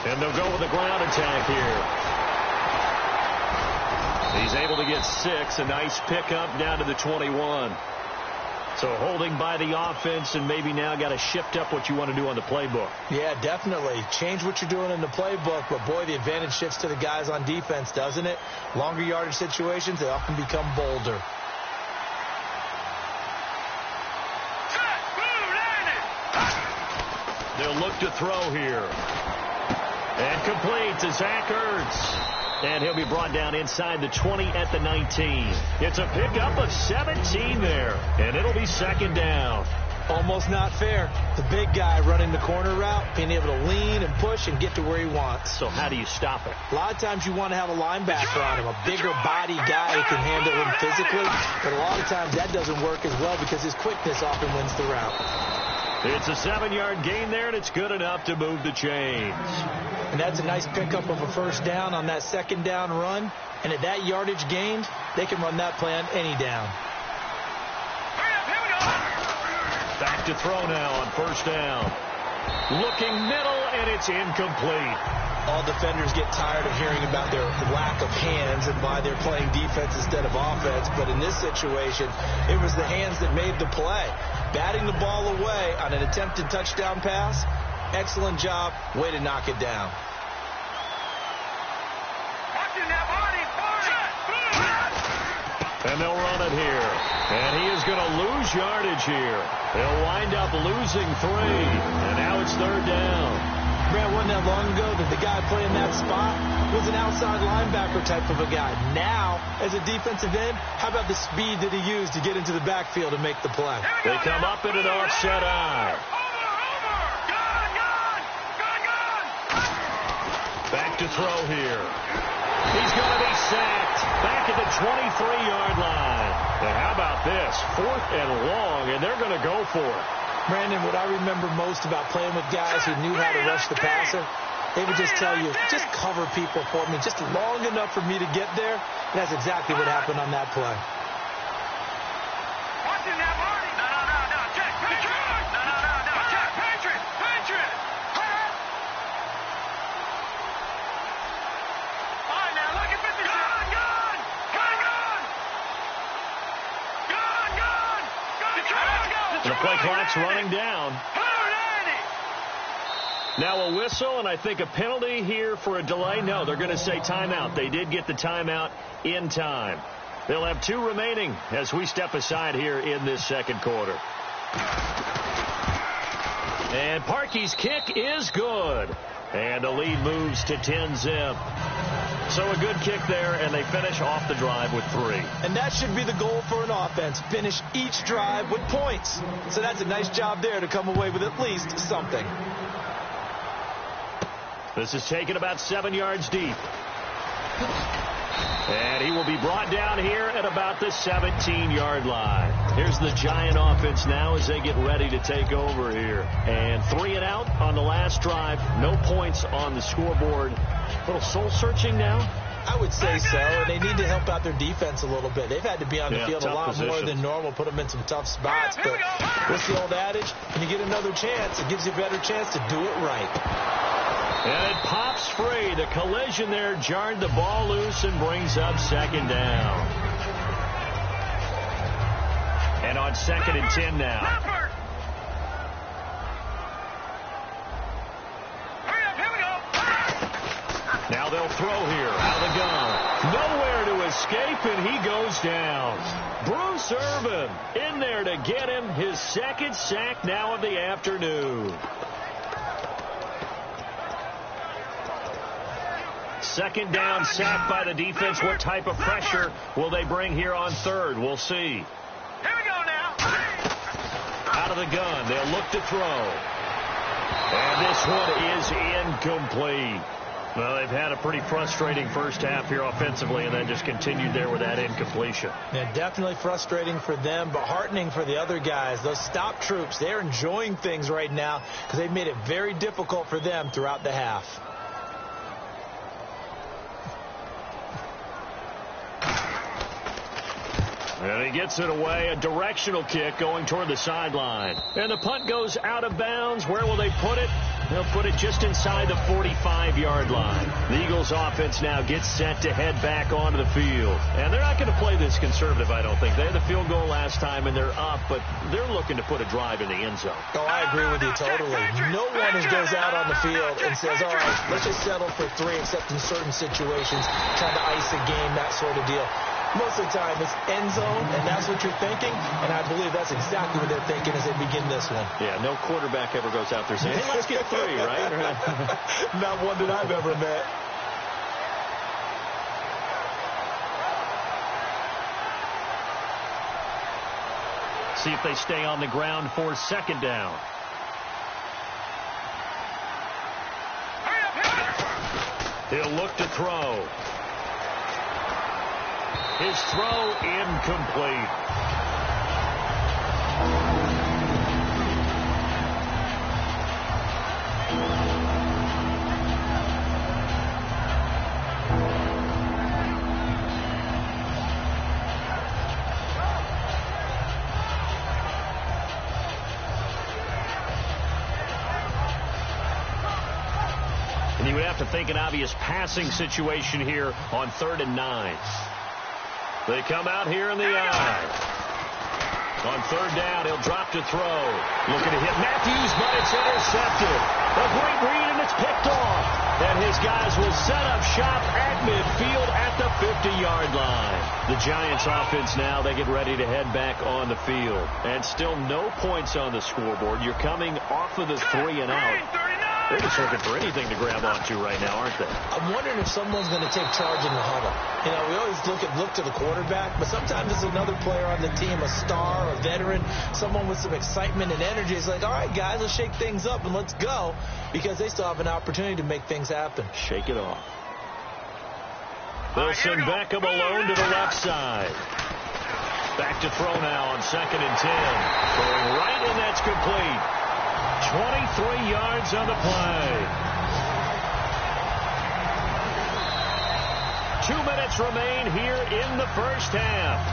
And they'll go with a ground attack here. He's able to get 6. A nice pickup down to the 21. So holding by the offense, and maybe now got to shift up what you want to do on the playbook. Yeah, definitely. Change what you're doing in the playbook, but boy, the advantage shifts to the guys on defense, doesn't it? Longer yardage situations, they often become bolder. They'll look to throw here. And complete to Zach Ertz. And he'll be brought down inside the 20 at the 19. It's a pickup of 17 there. And it'll be second down. Almost not fair. The big guy running the corner route, being able to lean and push and get to where he wants. So how do you stop it? A lot of times you want to have a linebacker on him, a bigger body guy who can handle him physically. But a lot of times that doesn't work as well because his quickness often wins the route. It's a 7-yard gain there, and it's good enough to move the chains. And that's a nice pickup of a first down on that second down run. And at that yardage gained, they can run that play on any down. Back to throw now on first down. Looking middle, and it's incomplete. All defenders get tired of hearing about their lack of hands and why they're playing defense instead of offense. But in this situation, it was the hands that made the play. Batting the ball away on an attempted touchdown pass. Excellent job. Way to knock it down. And they'll run it here. And he is going to lose yardage here. They'll wind up losing 3. And now it's third down. Man, wasn't that long ago that the guy playing that spot was an outside linebacker type of a guy. Now, as a defensive end, how about the speed that he used to get into the backfield and make the play? They come up in an offset eye. Back to throw here. He's going to be sacked back at the 23-yard line. And how about this? 4th and long, and they're going to go for it. Brandon, what I remember most about playing with guys who knew how to rush the passer, they would just tell you, just cover people for me, just long enough for me to get there. And that's exactly what happened on that play. The play clock's running down. Now a whistle, and I think a penalty here for a delay. No, they're going to say timeout. They did get the timeout in time. They'll have 2 remaining as we step aside here in this second quarter. And Parkey's kick is good. And the lead moves to 10-zip. So a good kick there, and they finish off the drive with 3. And that should be the goal for an offense. Finish each drive with points. So that's a nice job there to come away with at least something. This is taken about 7 yards deep. And he will be brought down here at about the 17-yard line. Here's the Giant offense now as they get ready to take over here. And 3 and out on the last drive. No points on the scoreboard. A little soul-searching now? I would say so. And they need to help out their defense a little bit. They've had to be on the field a lot more than normal, put them in some tough spots. But what's the old adage? When you get another chance, it gives you a better chance to do it right. And it pops free. The collision there jarred the ball loose and brings up second down. And on 2nd and 10 now. Now they'll throw here out of the gun. Nowhere to escape, and he goes down. Bruce Irvin in there to get him his 2nd sack now of the afternoon. 2nd down, sack by the defense. What type of pressure will they bring here on 3rd? We'll see. Here we go now. Out of the gun. They'll look to throw. And this one is incomplete. Well, they've had a pretty frustrating first half here offensively, and then just continued there with that incompletion. Yeah, definitely frustrating for them, but heartening for the other guys. Those stop troops, they're enjoying things right now because they've made it very difficult for them throughout the half. And he gets it away, a directional kick going toward the sideline. And the punt goes out of bounds. Where will they put it? They'll put it just inside the 45-yard line. The Eagles offense now gets set to head back onto the field. And they're not going to play this conservative, I don't think. They had the field goal last time, and they're up, but they're looking to put a drive in the end zone. Oh, I agree with you totally. No one goes out on the field and says, all right, let's just settle for 3, except in certain situations, trying to ice a game, that sort of deal. Most of the time, it's end zone, and that's what you're thinking, and I believe that's exactly what they're thinking as they begin this one. Yeah, no quarterback ever goes out there saying, hey, let's get 3, right? Not one that I've ever met. See if they stay on the ground for second down. He'll look to throw. His throw incomplete. And you would have to think an obvious passing situation here on 3rd and 9. They come out here in the eye. On 3rd down, he'll drop to throw. Looking to hit Matthews, but it's intercepted. A great read, and it's picked off. And his guys will set up shop at midfield at the 50-yard line. The Giants offense now, they get ready to head back on the field. And still no points on the scoreboard. You're coming off of the 3 and out. They're just looking for anything to grab onto right now, aren't they? I'm wondering if someone's going to take charge in the huddle. You know, we always look to the quarterback, but sometimes it's another player on the team, a star, a veteran, someone with some excitement and energy. It's like, all right, guys, let's shake things up and let's go, because they still have an opportunity to make things happen. Shake it off. They'll send Beckham alone to the left side. Back to throw now on 2nd and 10. Going right, and that's complete. 23 yards on the play. 2 minutes remain here in the first half.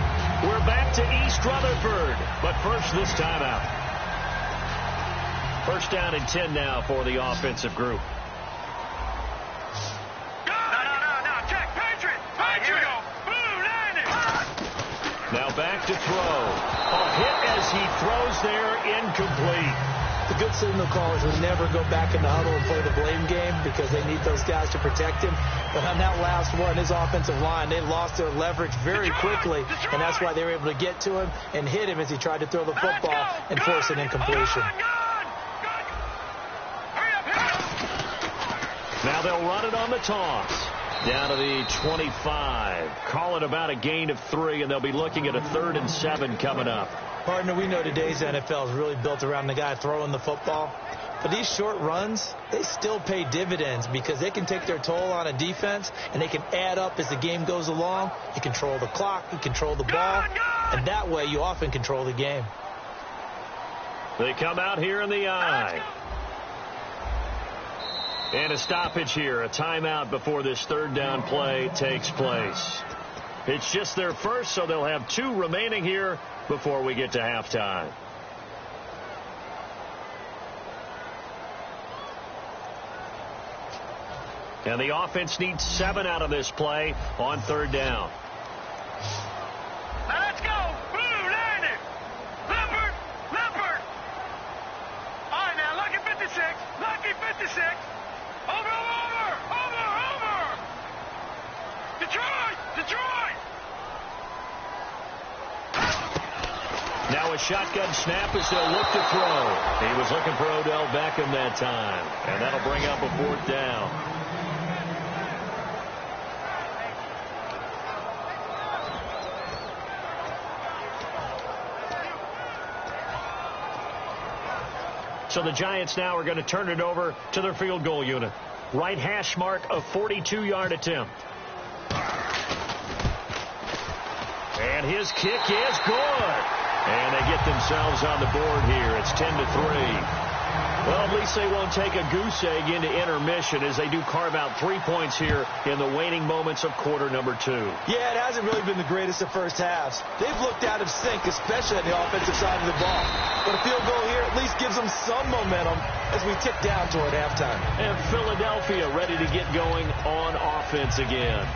We're back to East Rutherford, but first this timeout. 1st down and 10 now for the offensive group. Now back to throw. A hit as he throws there, incomplete. The good signal callers will never go back in the huddle and play the blame game because they need those guys to protect him. But on that last one, his offensive line, they lost their leverage very quickly, and that's why they were able to get to him and hit him as he tried to throw the football and force an incompletion. Now they'll run it on the toss. Down to the 25. Call it about a gain of 3, and they'll be looking at a 3rd and 7 coming up. Partner, we know today's NFL is really built around the guy throwing the football. But these short runs, they still pay dividends because they can take their toll on a defense, and they can add up as the game goes along. You control the clock, you control the ball, and that way you often control the game. They come out here in the eye. And a stoppage here, a timeout before this 3rd down play takes place. It's just their first, so they'll have 2 remaining here before we get to halftime. And the offense needs 7 out of this play on 3rd down. Now let's go. Blue, line it. Leopard. All right, now, lucky 56. Lucky 56. Over. Detroit. Now a shotgun snap as they'll look to throw. He was looking for Odell Beckham that time. And that'll bring up a 4th down. So the Giants now are going to turn it over to their field goal unit. Right hash mark of 42-yard attempt. And his kick is good. And they get themselves on the board here. It's 10-3. Well, at least they won't take a goose egg into intermission as they do carve out 3 points here in the waning moments of quarter number 2. Yeah, it hasn't really been the greatest of first halves. They've looked out of sync, especially on the offensive side of the ball. But a field goal here at least gives them some momentum as we tick down toward halftime. And Philadelphia ready to get going on offense again.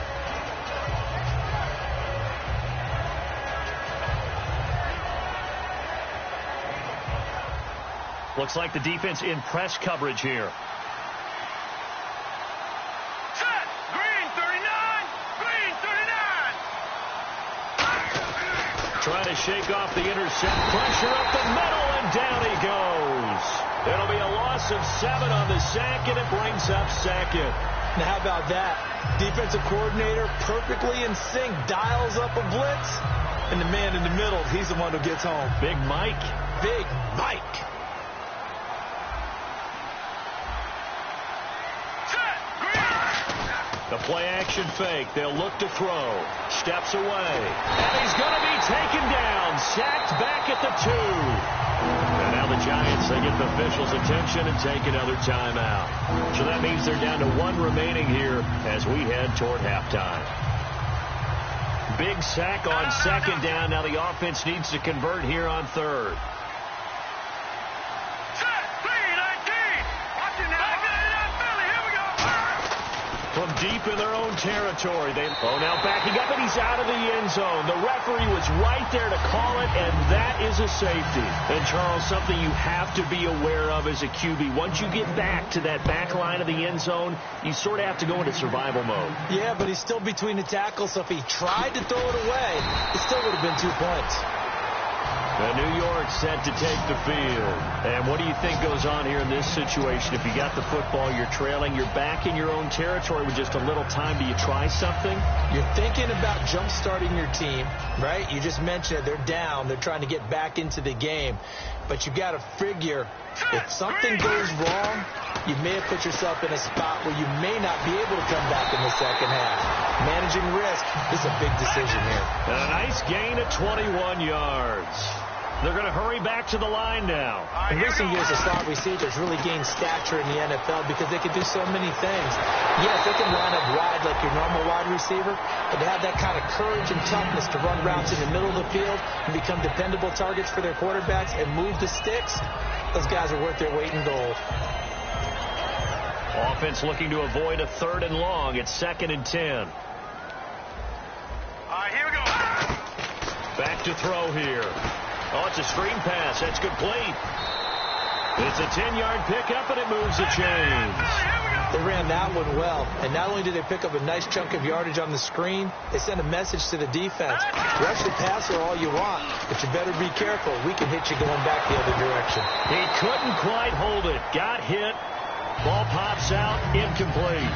Looks like the defense in press coverage here. Set. Green 39. Green 39. Trying to shake off the intercept. Pressure up the middle, and down he goes. It'll be a loss of 7 on the sack, and it brings up second. Now, how about that? Defensive coordinator perfectly in sync, dials up a blitz, and the man in the middle, he's the one who gets home. Big Mike. Big Mike. The play-action fake. They'll look to throw. Steps away. And he's going to be taken down. Sacked back at the 2. And now the Giants, they get the officials' attention and take another timeout. So that means they're down to 1 remaining here as we head toward halftime. Big sack on second down. Now the offense needs to convert here on third. From deep in their own territory. Now backing up, and he's out of the end zone. The referee was right there to call it, and that is a safety. And, Charles, something you have to be aware of as a QB. Once you get back to that back line of the end zone, you sort of have to go into survival mode. Yeah, but he's still between the tackles, so if he tried to throw it away, it still would have been 2 points. And New York set to take the field. And what do you think goes on here in this situation? If you got the football, you're trailing, you're back in your own territory with just a little time. Do you try something? You're thinking about jump-starting your team, right? You just mentioned it. They're down. They're trying to get back into the game. But you got to figure if something goes wrong, you may have put yourself in a spot where you may not be able to come back in the second half. Managing risk is a big decision here. And a nice gain of 21 yards. They're going to hurry back to the line now. In recent years, the slot receivers really gained stature in the NFL because they can do so many things. Yes, they can line up wide like your normal wide receiver, but they have that kind of courage and toughness to run routes in the middle of the field and become dependable targets for their quarterbacks and move the sticks. Those guys are worth their weight in gold. Offense looking to avoid a 3rd and long. It's 2nd and 10. All right, here we go. Back to throw here. Oh, it's a screen pass. That's complete. It's a 10-yard pickup, and it moves the chains. They ran that one well, and not only did they pick up a nice chunk of yardage on the screen, they sent a message to the defense. Rush the passer all you want, but you better be careful. We can hit you going back the other direction. He couldn't quite hold it. Got hit. Ball pops out. Incomplete.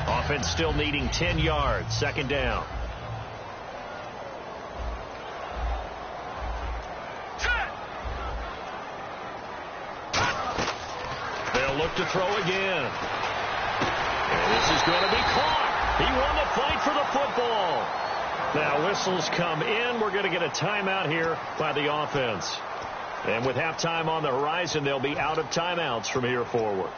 Offense still needing 10 yards. 2nd down. They'll look to throw again. And this is going to be caught. He won the fight for the football. Now whistles come in. We're going to get a timeout here by the offense. And with halftime on the horizon, they'll be out of timeouts from here forward.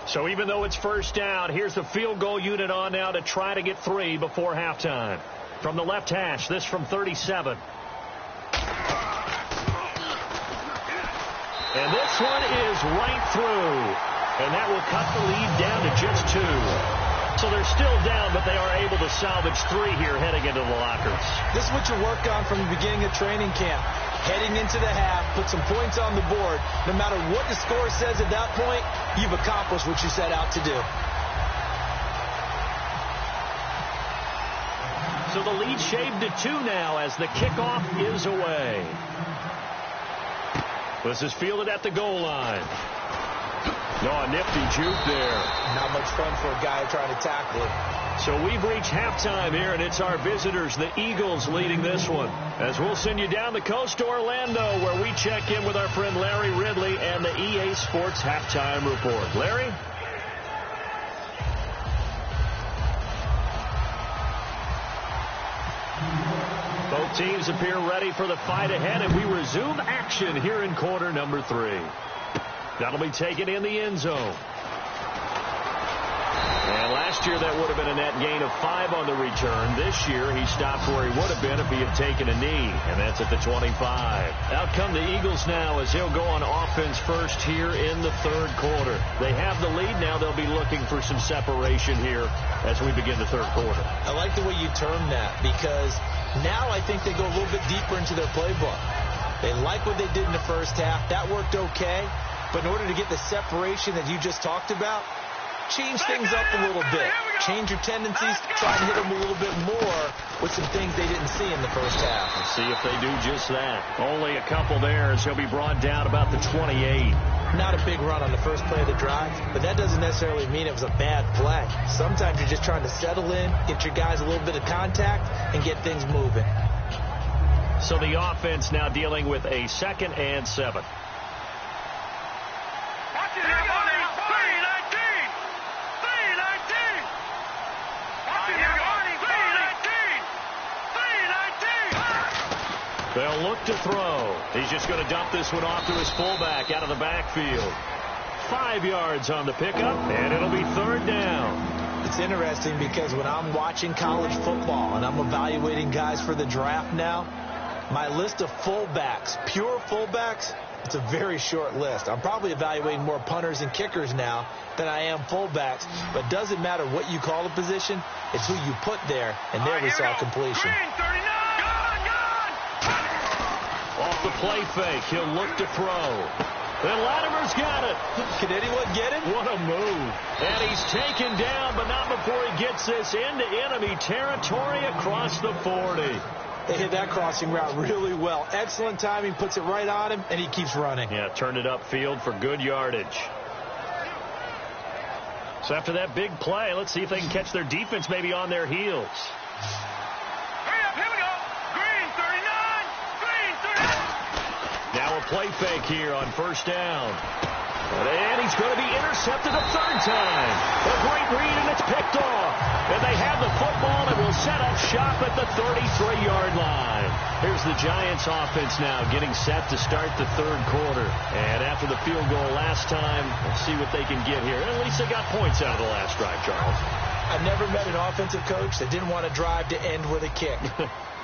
So even though it's 1st down, here's the field goal unit on now to try to get 3 before halftime. From the left hash, this from 37. And this one is right through. And that will cut the lead down to just 2. So they're still down, but they are able to salvage 3 here heading into the lockers. This is what you work on from the beginning of training camp. Heading into the half, put some points on the board. No matter what the score says at that point, you've accomplished what you set out to do. So the lead shaved to 2 now as the kickoff is away. This is fielded at the goal line. No, a nifty juke there. Not much fun for a guy trying to tackle it. So we've reached halftime here, and it's our visitors, the Eagles, leading this one. As we'll send you down the coast to Orlando, where we check in with our friend Larry Ridley and the EA Sports Halftime Report. Larry? Both teams appear ready for the fight ahead, and we resume action here in quarter number 3. That'll be taken in the end zone. And last year, that would have been a net gain of 5 on the return. This year, he stopped where he would have been if he had taken a knee, and that's at the 25. Out come the Eagles now as he'll go on offense first here in the third quarter. They have the lead. Now they'll be looking for some separation here as we begin the third quarter. I like the way you term that, because now I think they go a little bit deeper into their playbook. They like what they did in the first half. That worked okay. But in order to get the separation that you just talked about, change things up a little bit. Change your tendencies. Try and hit them a little bit more with some things they didn't see in the first half. Let's see if they do just that. Only a couple there as he'll be brought down about the 28. Not a big run on the first play of the drive, but that doesn't necessarily mean it was a bad play. Sometimes you're just trying to settle in, get your guys a little bit of contact, and get things moving. So the offense now dealing with a 2nd and 7. They'll look to throw. He's just going to dump this one off to his fullback out of the backfield. 5 yards on the pickup, and it'll be 3rd down. It's interesting because when I'm watching college football and I'm evaluating guys for the draft now, my list of fullbacks, pure fullbacks, it's a very short list. I'm probably evaluating more punters and kickers now than I am fullbacks. But it doesn't matter what you call the position. It's who you put there, and there we saw completion. Off the play fake, he'll look to throw. And Latimer's got it. Can anyone get it? What a move. And he's taken down, but not before he gets this into enemy territory across the 40. They hit that crossing route really well. Excellent timing, puts it right on him, and he keeps running. Yeah, turned it upfield for good yardage. So after that big play, let's see if they can catch their defense maybe on their heels. Now a play fake here on 1st down. And he's going to be intercepted a 3rd time. A great read, and it's picked off. And they have the football and will set up shop at the 33-yard line. Here's the Giants offense now getting set to start the 3rd quarter. And after the field goal last time, let's see what they can get here. At least they got points out of the last drive, Charles. I've never met an offensive coach that didn't want to drive to end with a kick.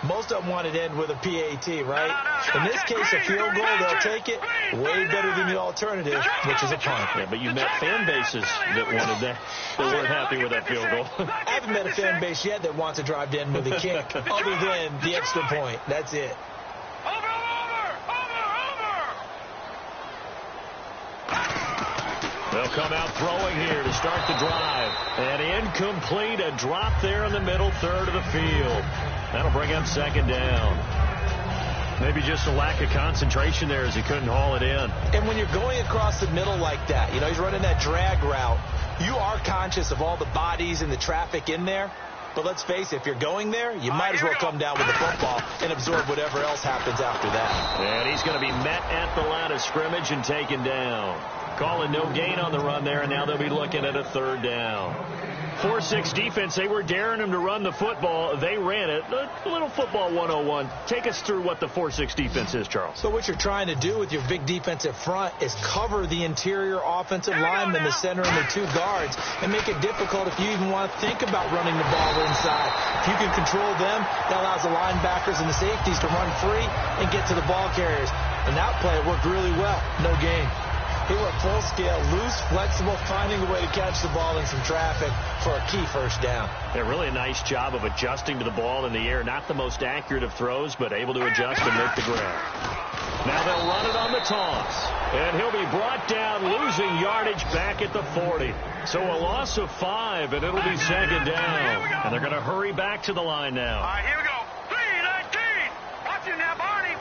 Most of them want to end with a PAT, right? In this case, a field goal, they'll take it. Way better than the alternative, which is a punt. Yeah, but you met fan bases that wanted that. They weren't happy with that field goal. I haven't met a fan base yet that wants to drive to end with a kick, other than the extra point. That's it. They'll come out throwing here to start the drive. And incomplete, a drop there in the middle 3rd of the field. That'll bring up 2nd down. Maybe just a lack of concentration there as he couldn't haul it in. And when you're going across the middle like that, you know, he's running that drag route, you are conscious of all the bodies and the traffic in there. But let's face it, if you're going there, you might as well come down with the football and absorb whatever else happens after that. And he's going to be met at the line of scrimmage and taken down. Calling no gain on the run there, and now they'll be looking at a 3rd down. 4-6 defense, they were daring him to run the football. They ran it. A little football 101. Take us through what the 4-6 defense is, Charles. So what you're trying to do with your big defensive front is cover the interior offensive lineman, the center, and the 2 guards, and make it difficult if you even want to think about running the ball inside. If you can control them, that allows the linebackers and the safeties to run free and get to the ball carriers. And that play worked really well. No gain. They were full scale, loose, flexible, finding a way to catch the ball in some traffic for a key 1st down. Yeah, really a nice job of adjusting to the ball in the air. Not the most accurate of throws, but able to adjust and make the grab. Now they'll run it on the toss. And he'll be brought down, losing yardage back at the 40. So a loss of 5, and it'll be 2nd down. And they're going to hurry back to the line now. All right, here we go. 3-19. Watch it now, Barney.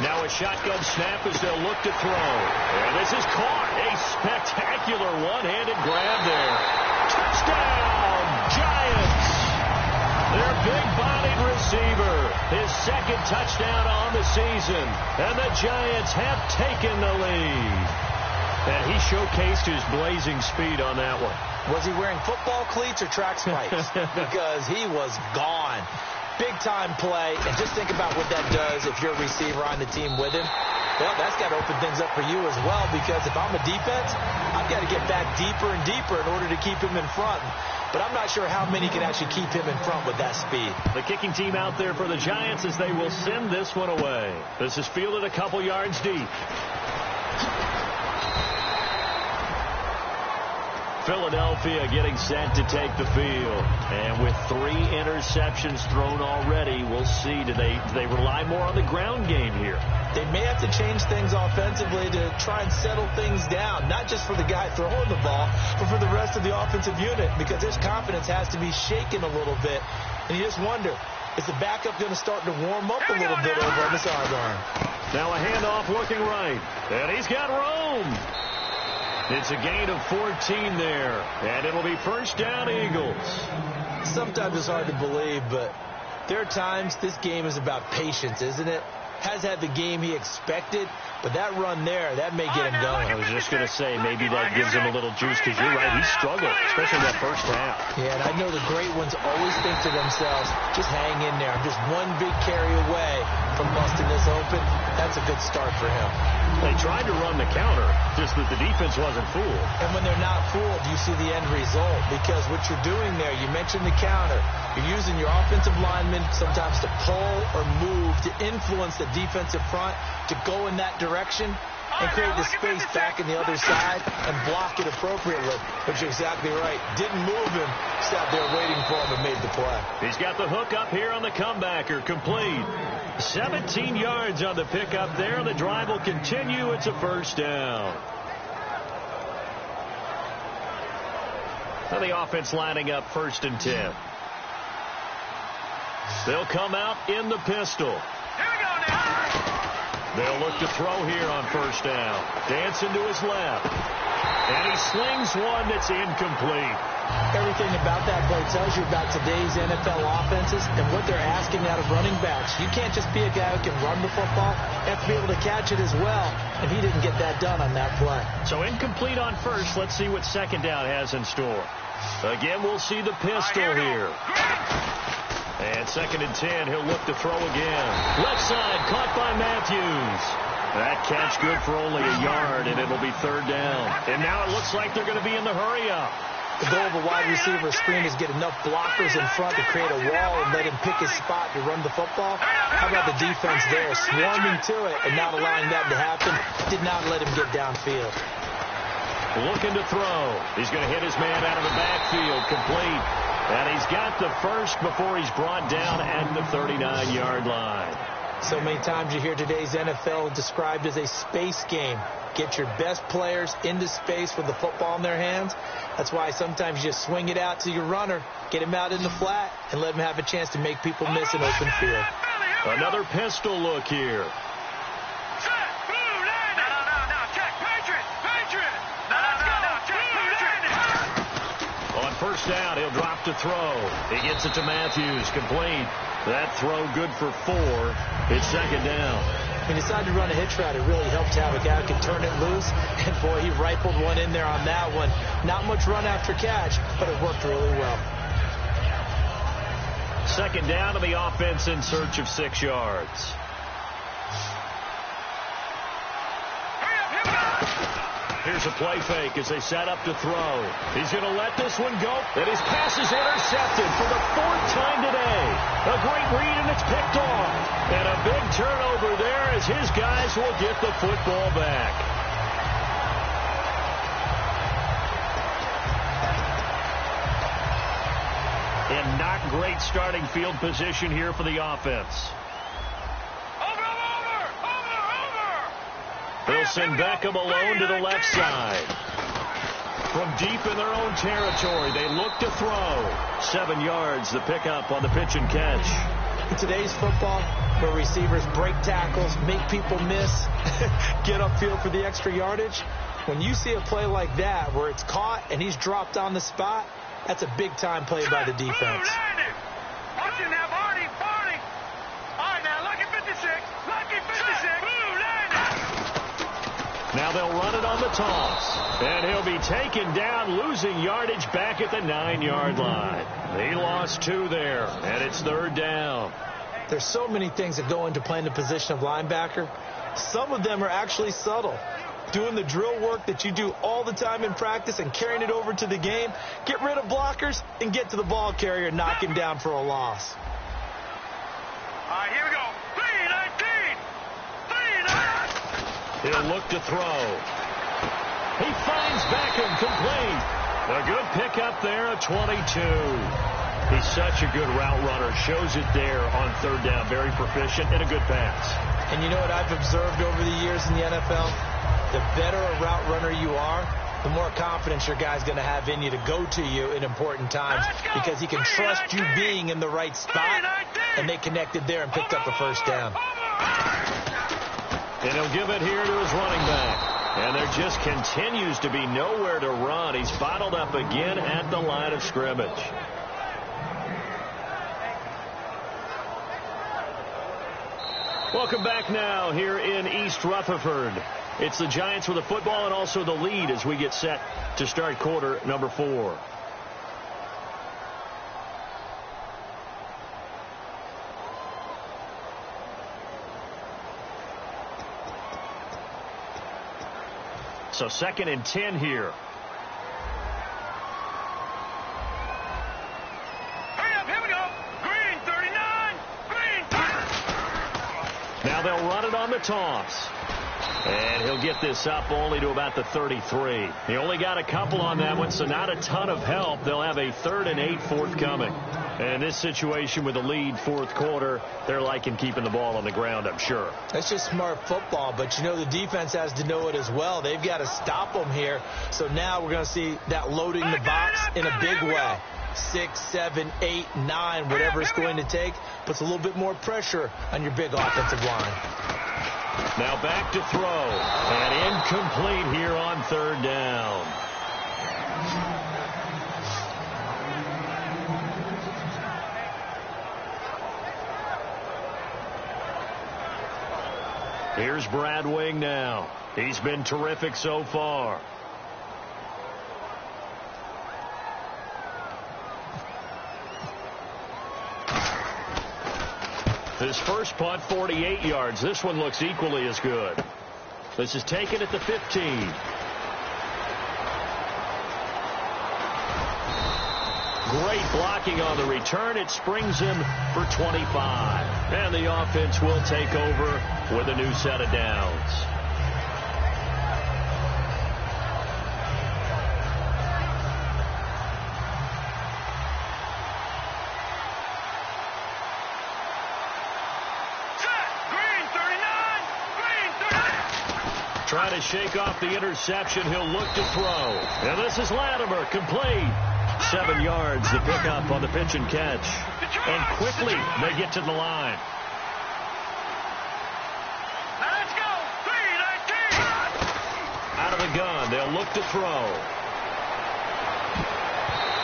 Now a shotgun snap as they'll look to throw. And this is caught. A spectacular one-handed grab there. Touchdown, Giants. Their big-bodied receiver, his second touchdown on the season, and the Giants have taken the lead. And he showcased his blazing speed on that one. Was he wearing football cleats or track spikes? Because he was gone. Big-time play, and just think about what that does if you're a receiver on the team with him. Well, that's got to open things up for you as well, because if I'm a defense, I've got to get back deeper and deeper in order to keep him in front. But I'm not sure how many can actually keep him in front with that speed. The kicking team out there for the Giants as they will send this one away. This is fielded a couple yards deep. Philadelphia getting set to take the field. And with 3 interceptions thrown already, we'll see. Do they rely more on the ground game here? They may have to change things offensively to try and settle things down, not just for the guy throwing the ball, but for the rest of the offensive unit, because his confidence has to be shaken a little bit. And you just wonder, is the backup going to start to warm up a little bit over on the sideline? Now a handoff looking right, and he's got room. It's a gain of 14 there, and it'll be first down, Eagles. Sometimes it's hard to believe, but there are times this game is about patience, isn't it? Has had the game he expected, but that run there, that may get him going. I was just going to say, maybe that gives him a little juice, because you're right, he struggled, especially that first half. Yeah, and I know the great ones always think to themselves, just hang in there. I'm just one big carry away from busting this open. That's a good start for him. They tried to run the counter, just that the defense wasn't fooled. And when they're not fooled, you see the end result, because what you're doing there, you mentioned the counter. You're using your offensive linemen sometimes to pull or move to influence the defensive front to go in that direction and create the space back in the other side and block it appropriately. But you're exactly right. Didn't move him. Sat there waiting for him and made the play. He's got the hook up here on the comebacker. Complete. 17 yards on the pickup there. The drive will continue. It's a first down. Now the offense lining up 1st and 10. They'll come out in the pistol. Here we go now. They'll look to throw here on first down. Dancing to his left. And he slings one that's incomplete. Everything about that play tells you about today's NFL offenses and what they're asking out of running backs. You can't just be a guy who can run the football. You have to be able to catch it as well. And he didn't get that done on that play. So incomplete on first. Let's see what second down has in store. Again, we'll see the pistol here. And 2nd and 10, he'll look to throw again. Left side, caught by Matthews. That catch good for only a yard, and it'll be 3rd down. And now it looks like they're going to be in the hurry-up. The goal of a wide receiver screen is get enough blockers in front to create a wall and let him pick his spot to run the football. How about the defense there, swarming to it and not allowing that to happen? Did not let him get downfield. Looking to throw. He's going to hit his man out of the backfield. Complete. And he's got the first before he's brought down at the 39-yard line. So many times you hear today's NFL described as a space game. Get your best players into space with the football in their hands. That's why sometimes you just swing it out to your runner, get him out in the flat, and let him have a chance to make people miss an open field. Another pistol look here. On first down, he'll drop to throw. He gets it to Matthews, complete. That throw good for 4. It's 2nd down. He decided to run a hitch route. It really helped to have a guy who can turn it loose. And, boy, he rifled one in there on that one. Not much run after catch, but it worked really well. 2nd down, and the offense in search of 6 yards. Here's a play fake as they set up to throw. He's going to let this one go. And his pass is intercepted for the 4th time today. A great read, and it's picked off. And a big turnover there as his guys will get the football back. And not great starting field position here for the offense. They'll send Beckham alone to the left side. From deep in their own territory, they look to throw. 7 yards, the pickup on the pitch and catch. In today's football, where receivers break tackles, make people miss, get upfield for the extra yardage, when you see a play like that where it's caught and he's dropped on the spot, That's a big-time play by the defense. Watching now, Barney. All right, now, lucky 56. Lucky 56. Now they'll run it on the toss. And he'll be taken down, losing yardage back at the 9-yard line. He lost 2 there, and it's 3rd down. There's so many things that go into playing the position of linebacker. Some of them are actually subtle. Doing the drill work that you do all the time in practice and carrying it over to the game. Get rid of blockers and get to the ball carrier and knock him down for a loss. All right, here we go. 3-19. He'll look to throw. He finds Beckham complete. A good pickup there at 22. He's such a good route runner. Shows it there on 3rd down. Very proficient and a good pass. And you know what I've observed over the years in the NFL? The better a route runner you are, the more confidence your guy's going to have in you to go to you in important times because he can trust you being in the right spot, and they connected there and picked up the 1st down. And he'll give it here to his running back. And there just continues to be nowhere to run. He's bottled up again at the line of scrimmage. Welcome back now here in East Rutherford. It's the Giants with the football and also the lead as we get set to start quarter number 4. So 2nd and 10 here. Hurry up, here we go. Green 39. Green 30. Now they'll run it on the toss. And he'll get this up only to about the 33. He only got a couple on that one, so not a ton of help. They'll have a 3rd and 8 forthcoming. And this situation with the lead 4th quarter, they're liking keeping the ball on the ground, I'm sure. That's just smart football, but you know the defense has to know it as well. They've got to stop them here. So now we're going to see that loading the box in a big way. 6, 7, 8, 9, whatever it's going to take, puts a little bit more pressure on your big offensive line. Now back to throw. And incomplete here on 3rd down. Here's Brad Wing now. He's been terrific so far. His first punt, 48 yards. This one looks equally as good. This is taken at the 15. Great blocking on the return. It springs him for 25. And the offense will take over with a new set of downs. Trying to shake off the interception. He'll look to throw. And this is Latimer, complete. 7 yards to pick up on the pitch and catch. And quickly they get to the line. Now let's go. 3-19. Out of the gun, they'll look to throw.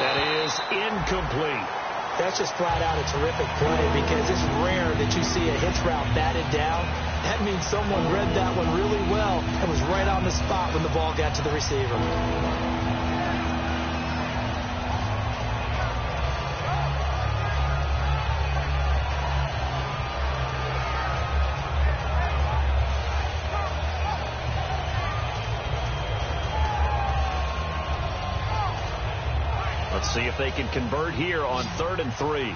That is incomplete. That's just flat out a terrific play because it's rare that you see a hitch route batted down. That means someone read that one really well and was right on the spot when the ball got to the receiver. Let's see if they can convert here on 3rd and 3. Hurry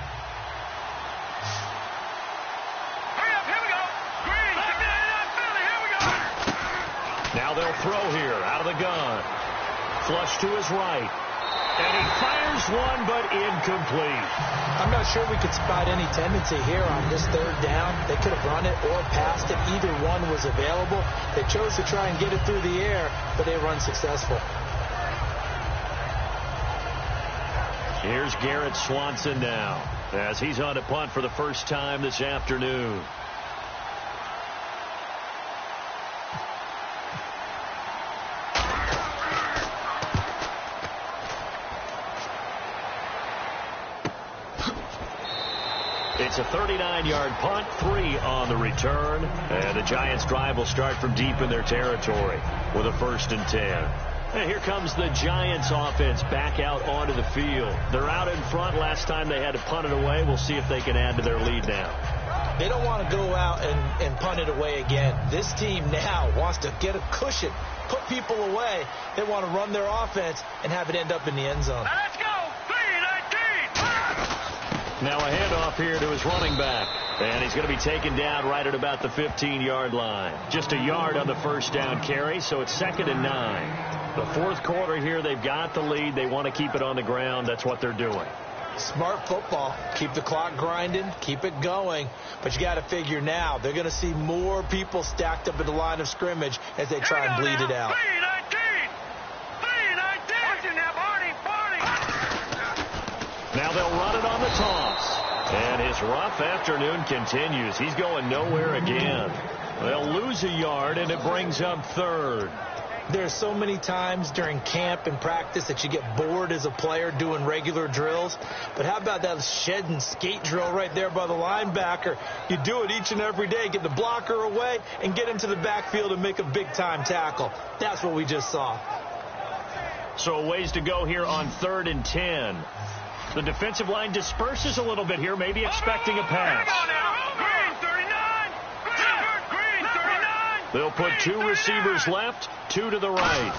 up, here we go. Green, here we go. Now they'll throw here out of the gun. Flush to his right. And he fires one, but incomplete. I'm not sure we could spot any tendency here on this 3rd down. They could have run it or passed it. Either one was available. They chose to try and get it through the air, but they were unsuccessful. Here's Garrett Swanson now as he's on a punt for the first time this afternoon. It's a 39-yard punt, 3 on the return. And the Giants' drive will start from deep in their territory with a 1st and 10. And here comes the Giants offense back out onto the field. They're out in front. Last time they had to punt it away. We'll see if they can add to their lead now. They don't want to go out and punt it away again. This team now wants to get a cushion, put people away. They want to run their offense and have it end up in the end zone. Now let's go. 3-19. Now a handoff here to his running back. And he's going to be taken down right at about the 15-yard line. Just a yard on the first down carry, so it's 2nd and 9. The fourth quarter here, they've got the lead. They want to keep it on the ground. That's what they're doing. Smart football. Keep the clock grinding. Keep it going. But you got to figure now they're going to see more people stacked up at the line of scrimmage as they try and bleed it out. 3-19. 3-19. Watch it now, Barney. Now they'll run it on the toss. And his rough afternoon continues. He's going nowhere again. They'll lose a yard, and it brings up 3rd. There's so many times during camp and practice that you get bored as a player doing regular drills. But how about that shed and skate drill right there by the linebacker? You do it each and every day. Get the blocker away and get into the backfield and make a big-time tackle. That's what we just saw. So a ways to go here on 3rd and 10. The defensive line disperses a little bit here, maybe expecting a pass. They'll put 2 receivers left, 2 to the right.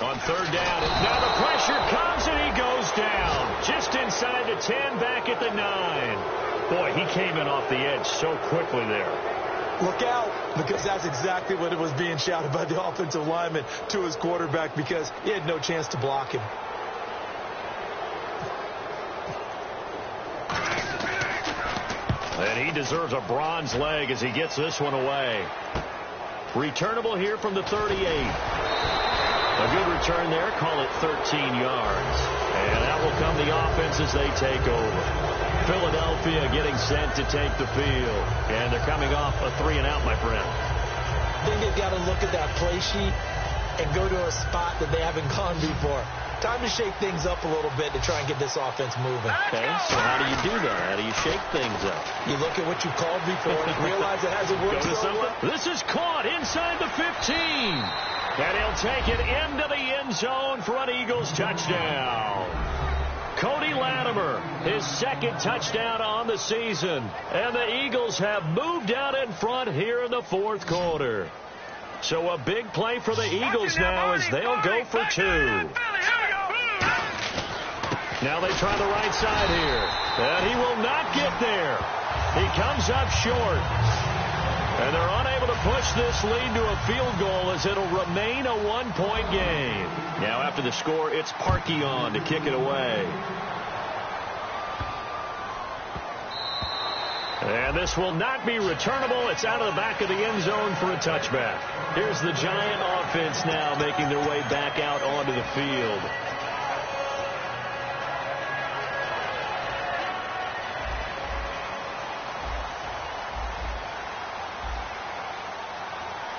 On 3rd down, and now the pressure comes, and he goes down. Just inside the 10, back at the 9. Boy, he came in off the edge so quickly there. Look out, because that's exactly what it was being shouted by the offensive lineman to his quarterback, because he had no chance to block him. And he deserves a bronze leg as he gets this one away. Returnable here from the 38. A good return there. Call it 13 yards. And that will come the offense as they take over. Philadelphia getting set to take the field. And they're coming off a 3-and-out, my friend. I think they've got to look at that play sheet and go to a spot that they haven't gone before. Time to shake things up a little bit to try and get this offense moving. Okay, so how do you do that? How do you shake things up? You look at what you called before and realize it hasn't worked so well. This is caught inside the 15. And he'll take it into the end zone for an Eagles touchdown. Cody Latimer, his 2nd touchdown on the season. And the Eagles have moved out in front here in the 4th quarter. So a big play for the Eagles now as they'll go for 2. Now they try the right side here. And he will not get there. He comes up short. And they're unable to push this lead to a field goal as it'll remain a 1-point game. Now after the score, it's Parkey on to kick it away. And this will not be returnable. It's out of the back of the end zone for a touchback. Here's the Giant offense now making their way back out onto the field.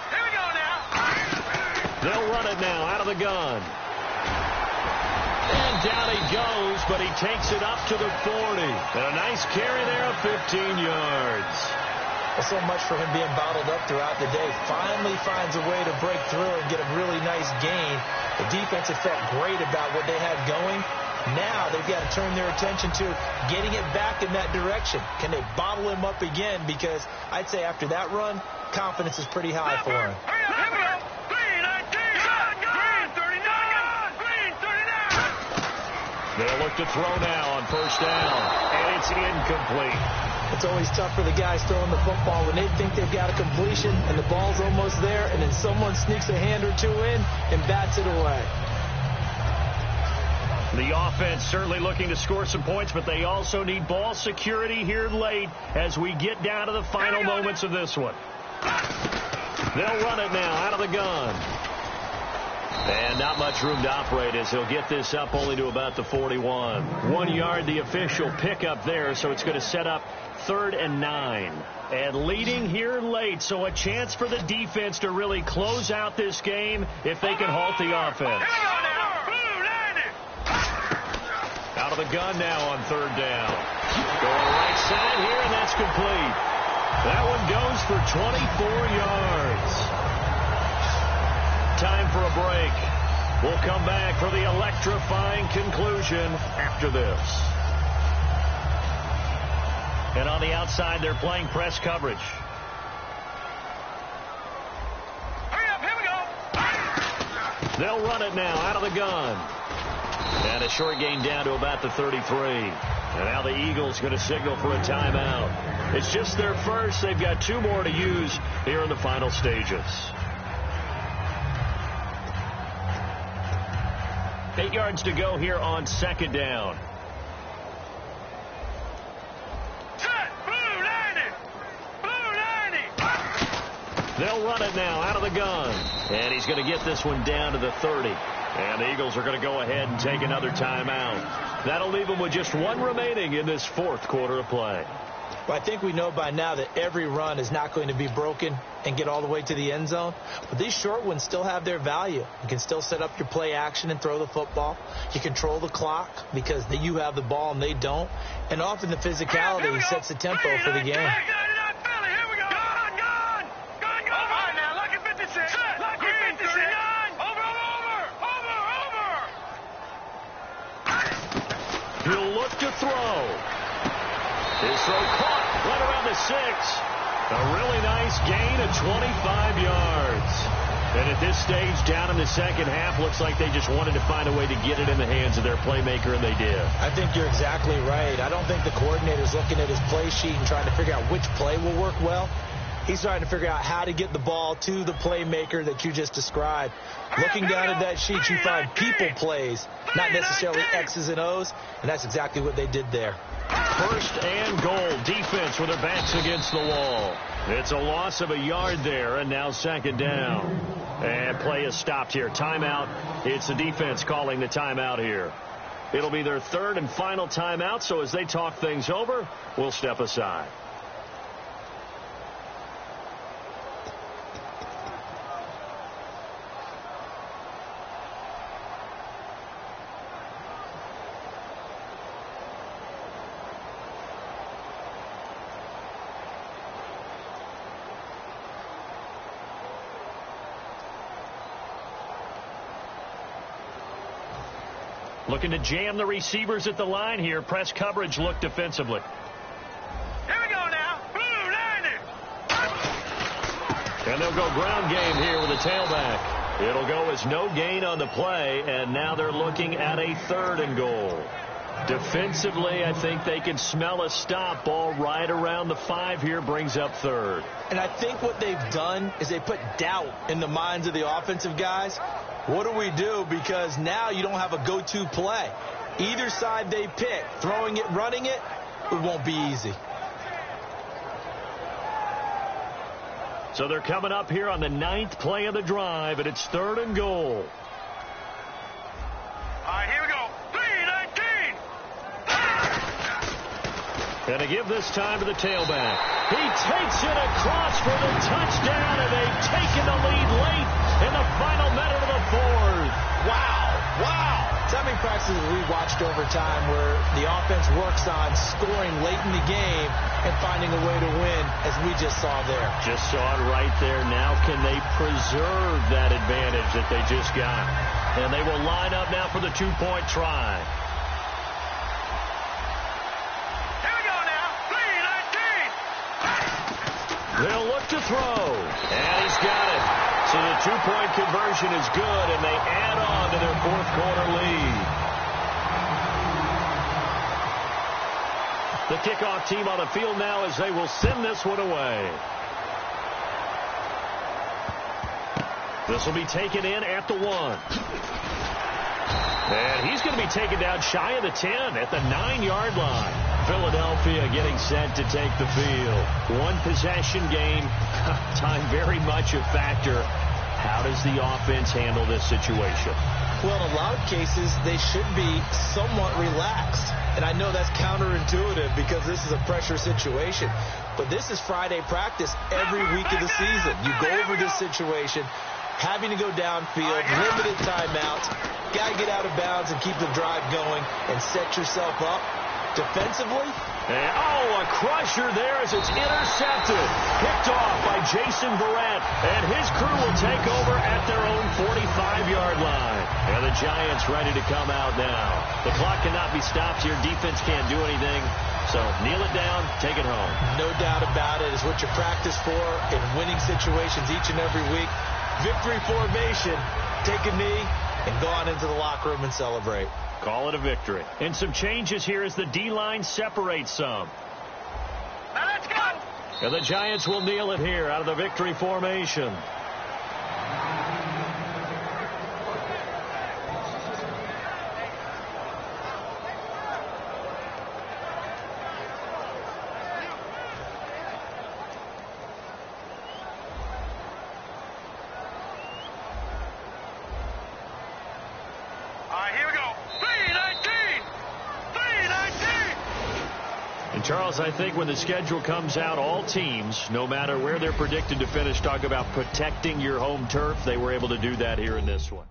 Here we go now. They'll run it now out of the gun. And down he goes, but he takes it up to the 40. And a nice carry there of 15 yards. Well, so much for him being bottled up throughout the day. Finally finds a way to break through and get a really nice gain. The defense had felt great about what they had going. Now they've got to turn their attention to getting it back in that direction. Can they bottle him up again? Because I'd say after that run, confidence is pretty high for him. They'll look to throw now on 1st down, and it's incomplete. It's always tough for the guys throwing the football when they think they've got a completion and the ball's almost there, and then someone sneaks a hand or 2 in and bats it away. The offense certainly looking to score some points, but they also need ball security here late as we get down to the final moments of this one. They'll run it now out of the gun. And not much room to operate as he'll get this up only to about the 41. 1 yard, the official pickup there, so it's going to set up 3rd and 9. And leading here late, so a chance for the defense to really close out this game if they can halt the offense. Out of the gun now on 3rd down. Going right side here, and that's complete. That one goes for 24 yards. Time for a break. We'll come back for the electrifying conclusion after this. And on the outside, they're playing press coverage. Hurry up, here we go. They'll run it now out of the gun. And a short gain down to about the 33. And now the Eagles going to signal for a timeout. It's just their first. They've got 2 more to use here in the final stages. 8 yards to go here on second down. Set, blue 90. Blue 90. They'll run it now out of the gun. And he's going to get this one down to the 30. And the Eagles are going to go ahead and take another timeout. That'll leave them with just 1 remaining in this 4th quarter of play. Well, I think we know by now that every run is not going to be broken and get all the way to the end zone. But these short ones still have their value. You can still set up your play action and throw the football. You control the clock because you have the ball and they don't. And often the physicality sets the tempo for the game. He'll look to throw. His throw caught right around the 6. A really nice gain of 25 yards. And at this stage, down in the second half, looks like they just wanted to find a way to get it in the hands of their playmaker, and they did. I think you're exactly right. I don't think the coordinator's looking at his play sheet and trying to figure out which play will work well. He's trying to figure out how to get the ball to the playmaker that you just described. Looking down at that sheet, you find people plays, not necessarily X's and O's, and that's exactly what they did there. First and goal. Defense with their backs against the wall. It's a loss of a yard there, and now second down. And play is stopped here. Timeout. It's the defense calling the timeout here. It'll be their 3rd and final timeout, so as they talk things over, we'll step aside. Looking to jam the receivers at the line here. Press coverage look defensively. Here we go now. Blue 90. And they'll go ground game here with a tailback. It'll go as no gain on the play, and now they're looking at a 3rd and goal. Defensively, I think they can smell a stop. Ball right around the 5 here, brings up 3rd. And I think what they've done is they put doubt in the minds of the offensive guys. What do we do? Because now you don't have a go-to play. Either side they pick, throwing it, running it, it won't be easy. So they're coming up here on the 9th play of the drive, and it's 3rd and goal. All right, here we go. 3-19. And to give this time to the tailback. He takes it across for the touchdown, and they've taken the lead late in the final minute of the 4th. Wow. So many practices we watched over time where the offense works on scoring late in the game and finding a way to win, as we just saw there. Just saw it right there. Now can they preserve that advantage that they just got? And they will line up now for the 2-point try. They'll look to throw, and he's got it. So the 2-point conversion is good, and they add on to their 4th quarter lead. The kickoff team on the field now as they will send this one away. This will be taken in at the 1. And he's going to be taken down shy of the 10 at the 9-yard line. Philadelphia getting set to take the field. 1 possession game. Time very much a factor. How does the offense handle this situation? Well, in a lot of cases, they should be somewhat relaxed. And I know that's counterintuitive because this is a pressure situation. But this is Friday practice every week of the season. You go over this situation, having to go downfield, limited timeouts. Got to get out of bounds and keep the drive going and set yourself up. Defensively, And, a crusher there as it's intercepted. Picked off by Jason Verrett. And his crew will take over at their own 45-yard line. And the Giants ready to come out now. The clock cannot be stopped here. Defense can't do anything. So kneel it down, take it home. No doubt about it. It's what you practice for in winning situations each and every week. Victory formation. Take a knee and go on into the locker room and celebrate. Call it a victory. And some changes here as the D-line separates some. Now let's go. And the Giants will kneel it here out of the victory formation. Charles, I think when the schedule comes out, all teams, no matter where they're predicted to finish, talk about protecting your home turf. They were able to do that here in this one.